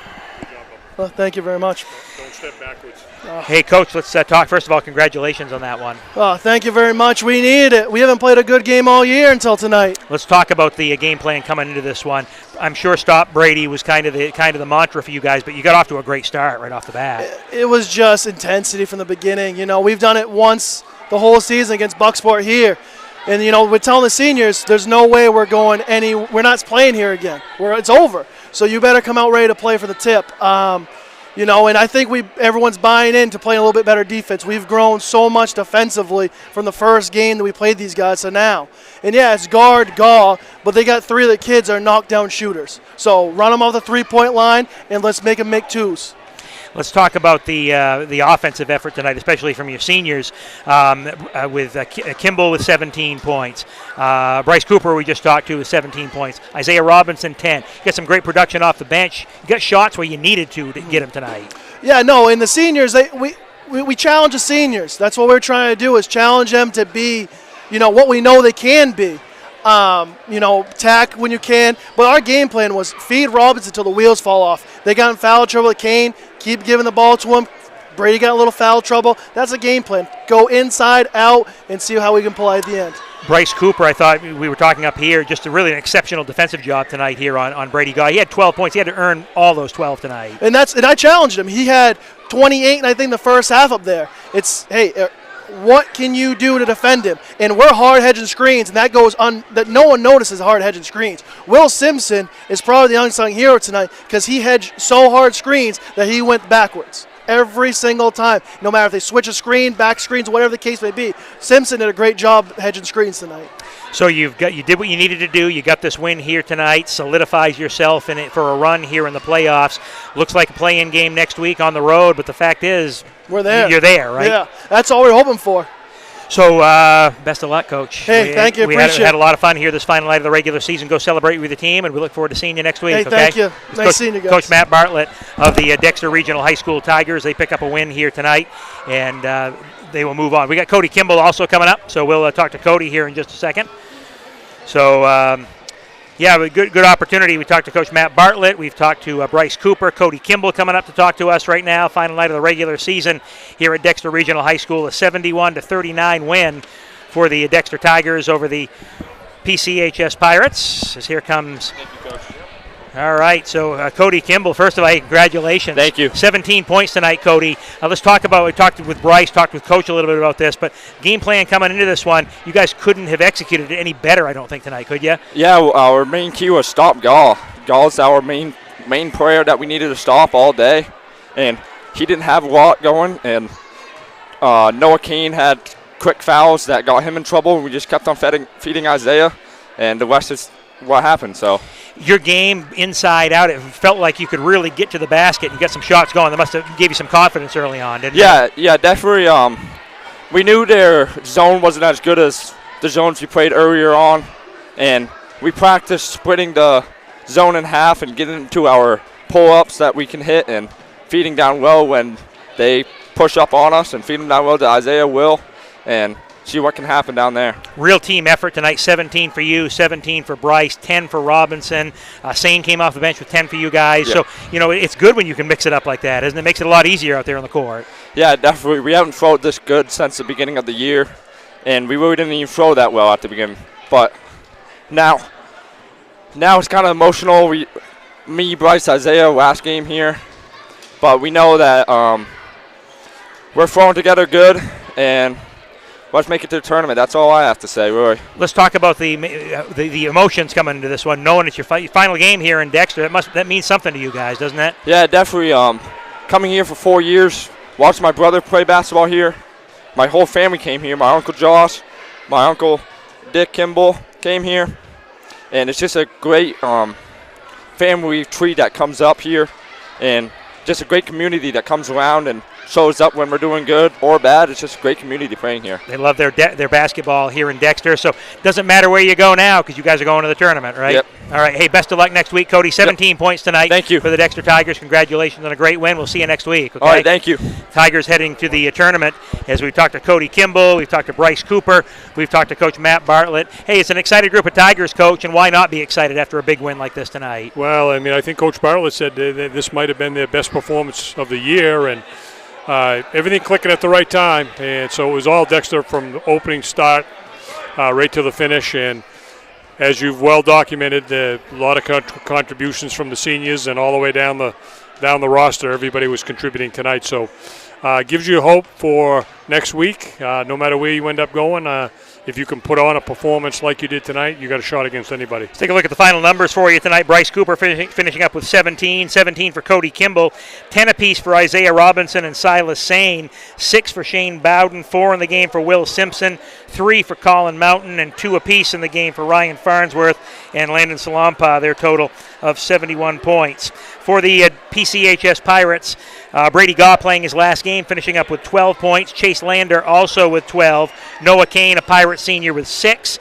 Well, thank you very much. Don't step backwards. Hey, Coach, let's talk. First of all, congratulations on that one. Oh, thank you very much. We needed it. We haven't played a good game all year until tonight. Let's talk about the game plan coming into this one. I'm sure Stop Brady was kind of the mantra for you guys, but you got off to a great start right off the bat. It was just intensity from the beginning. You know, we've done it once the whole season against Bucksport here. And, you know, we're telling the seniors there's no way we're not playing here again. It's over. So you better come out ready to play for the tip. You know, and I think everyone's buying into playing a little bit better defense. We've grown so much defensively from the first game that we played these guys to now. And, yeah, it's guard, Gaw, but they got 3 of the kids are knockdown shooters. So run them off the three-point line, and let's make them make twos. Let's talk about the offensive effort tonight, especially from your seniors, with Kimball with 17 points. Bryce Cooper, we just talked to, with 17 points. Isaiah Robinson, 10. You got some great production off the bench. You got shots where you needed to get them tonight. Yeah, no, and the seniors, we challenge the seniors. That's what we're trying to do, is challenge them to be, you know, what we know they can be. You know, tack when you can. But our game plan was feed Robinson until the wheels fall off. They got in foul trouble with Kane. Keep giving the ball to him. Brady got a little foul trouble. That's a game plan. Go inside, out, and see how we can play at the end. Bryce Cooper, I thought we were talking up here, just really an exceptional defensive job tonight here on Brady Gaw. He had 12 points. He had to earn all those 12 tonight. And I challenged him. He had 28, and I think the first half up there. It's, hey, what can you do to defend him? And we're hard hedging screens, and that no one notices hard hedging screens. Will Simpson is probably the unsung hero tonight because he hedged so hard screens that he went backwards every single time. No matter if they switch a screen, back screens, whatever the case may be, Simpson did a great job hedging screens tonight. So you did what you needed to do. You got this win here tonight. Solidifies yourself in it for a run here in the playoffs. Looks like a play-in game next week on the road, but the fact is, we're there. You're there, right? Yeah, that's all we're hoping for. So best of luck, Coach. Hey, thank you. We had a lot of fun here this final night of the regular season. Go celebrate with the team, and we look forward to seeing you next week. Hey, okay? Thank you. Nice seeing you guys. Coach Matt Bartlett of the Dexter Regional High School Tigers. They pick up a win here tonight, and they will move on. We got Cody Kimball also coming up, so we'll talk to Cody here in just a second. So, yeah, good opportunity. We talked to Coach Matt Bartlett. We've talked to Bryce Cooper. Cody Kimball coming up to talk to us right now. Final night of the regular season here at Dexter Regional High School. A 71-39 win for the Dexter Tigers over the PCHS Pirates. As here comes. Thank you, Coach. All right, so Cody Kimball, first of all, congratulations. Thank you. 17 points tonight, Cody. Let's talk about, we talked with Bryce, talked with Coach a little bit about this, but game plan coming into this one, you guys couldn't have executed it any better, I don't think, tonight, could you? Yeah, our main key was stop Gaw. Gaw's our main player that we needed to stop all day, and he didn't have a lot going, and Noah Kane had quick fouls that got him in trouble, and we just kept on feeding Isaiah, and the rest is what happened, so. Your game inside out, it felt like you could really get to the basket and get some shots going. That must have gave you some confidence early on, didn't it? Yeah, definitely. We knew their zone wasn't as good as the zones we played earlier on, and we practiced splitting the zone in half and getting into our pull-ups that we can hit and feeding down low when they push up on us and feeding down low to Isaiah, Will, and see what can happen down there. Real team effort tonight, 17 for you, 17 for Bryce, 10 for Robinson. Sane came off the bench with 10 for you guys. Yeah. So, you know, it's good when you can mix it up like that, isn't it? It makes it a lot easier out there on the court. Yeah, definitely. We haven't thrown this good since the beginning of the year, and we really didn't even throw that well at the beginning. But now it's kind of emotional. Me, Bryce, Isaiah, last game here. But we know that we're throwing together good, and let's make it to the tournament. That's all I have to say, really. Let's talk about the emotions coming into this one, knowing it's your final game here in Dexter. That means something to you guys, doesn't it? Yeah, definitely. Coming here for 4 years, watched my brother play basketball here. My whole family came here. My Uncle Josh, my Uncle Dick Kimball came here. And it's just a great family tree that comes up here. And just a great community that comes around and shows up when we're doing good or bad. It's just a great community playing here. They love their basketball here in Dexter, so it doesn't matter where you go now because you guys are going to the tournament, right? Yep. All right, hey, best of luck next week, Cody. 17 points tonight. Thank you. For the Dexter Tigers. Congratulations on a great win. We'll see you next week. Okay? All right, thank you. Tigers heading to the tournament as we've talked to Cody Kimball, we've talked to Bryce Cooper, we've talked to Coach Matt Bartlett. Hey, it's an excited group of Tigers, Coach, and why not be excited after a big win like this tonight? Well, I mean, I think Coach Bartlett said that this might have been their best performance of the year, and everything clicking at the right time. And so it was all Dexter from the opening start right to the finish. And as you've well documented, a lot of contributions from the seniors and all the way down the roster. Everybody was contributing tonight. So gives you hope for next week. No matter where you end up going, if you can put on a performance like you did tonight, you got a shot against anybody. Let's take a look at the final numbers for you tonight. Bryce Cooper finishing up with 17 for Cody Kimball, 10 apiece for Isaiah Robinson and Silas Sane, 6 for Shane Bowden, 4 in the game for Will Simpson, 3 for Colin Mountain, and 2 apiece in the game for Ryan Farnsworth and Landon Salampa, their total of 71 points. For the PCHS Pirates, Brady Gaw playing his last game, finishing up with 12 points. Chase Lander also with 12. Noah Kane, a Pirate senior, with 6.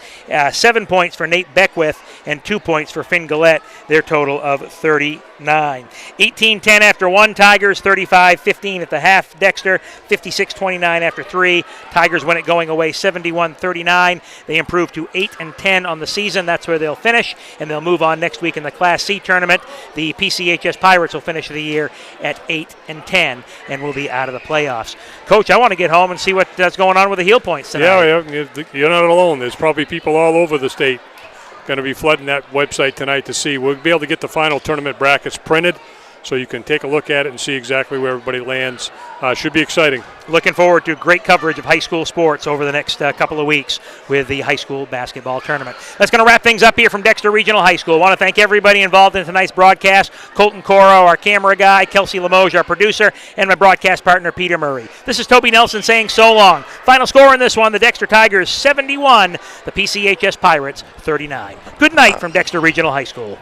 7 points for Nate Beckwith and 2 points for Finn Gillette, their total of 39. 18-10 after 1, Tigers. 35-15 at the half, Dexter. 56-29 after 3. Tigers win it going away 71-39. They improve to 8-10 on the season. That's where they'll finish, and they'll move on next week in the Class C tournament. The PCHS Pirates will finish the year at 8-10 and will be out of the playoffs. Coach, I want to get home and see what's going on with the heel points tonight. Yeah, you're not alone. There's probably people all over the state going to be flooding that website tonight to see. We'll be able to get the final tournament brackets printed so you can take a look at it and see exactly where everybody lands. Should be exciting. Looking forward to great coverage of high school sports over the next couple of weeks with the high school basketball tournament. That's going to wrap things up here from Dexter Regional High School. I want to thank everybody involved in tonight's broadcast. Colton Coro, our camera guy, Kelsey Limoges, our producer, and my broadcast partner, Peter Murray. This is Toby Nelson saying so long. Final score in this one, the Dexter Tigers 71, the PCHS Pirates 39. Good night from Dexter Regional High School.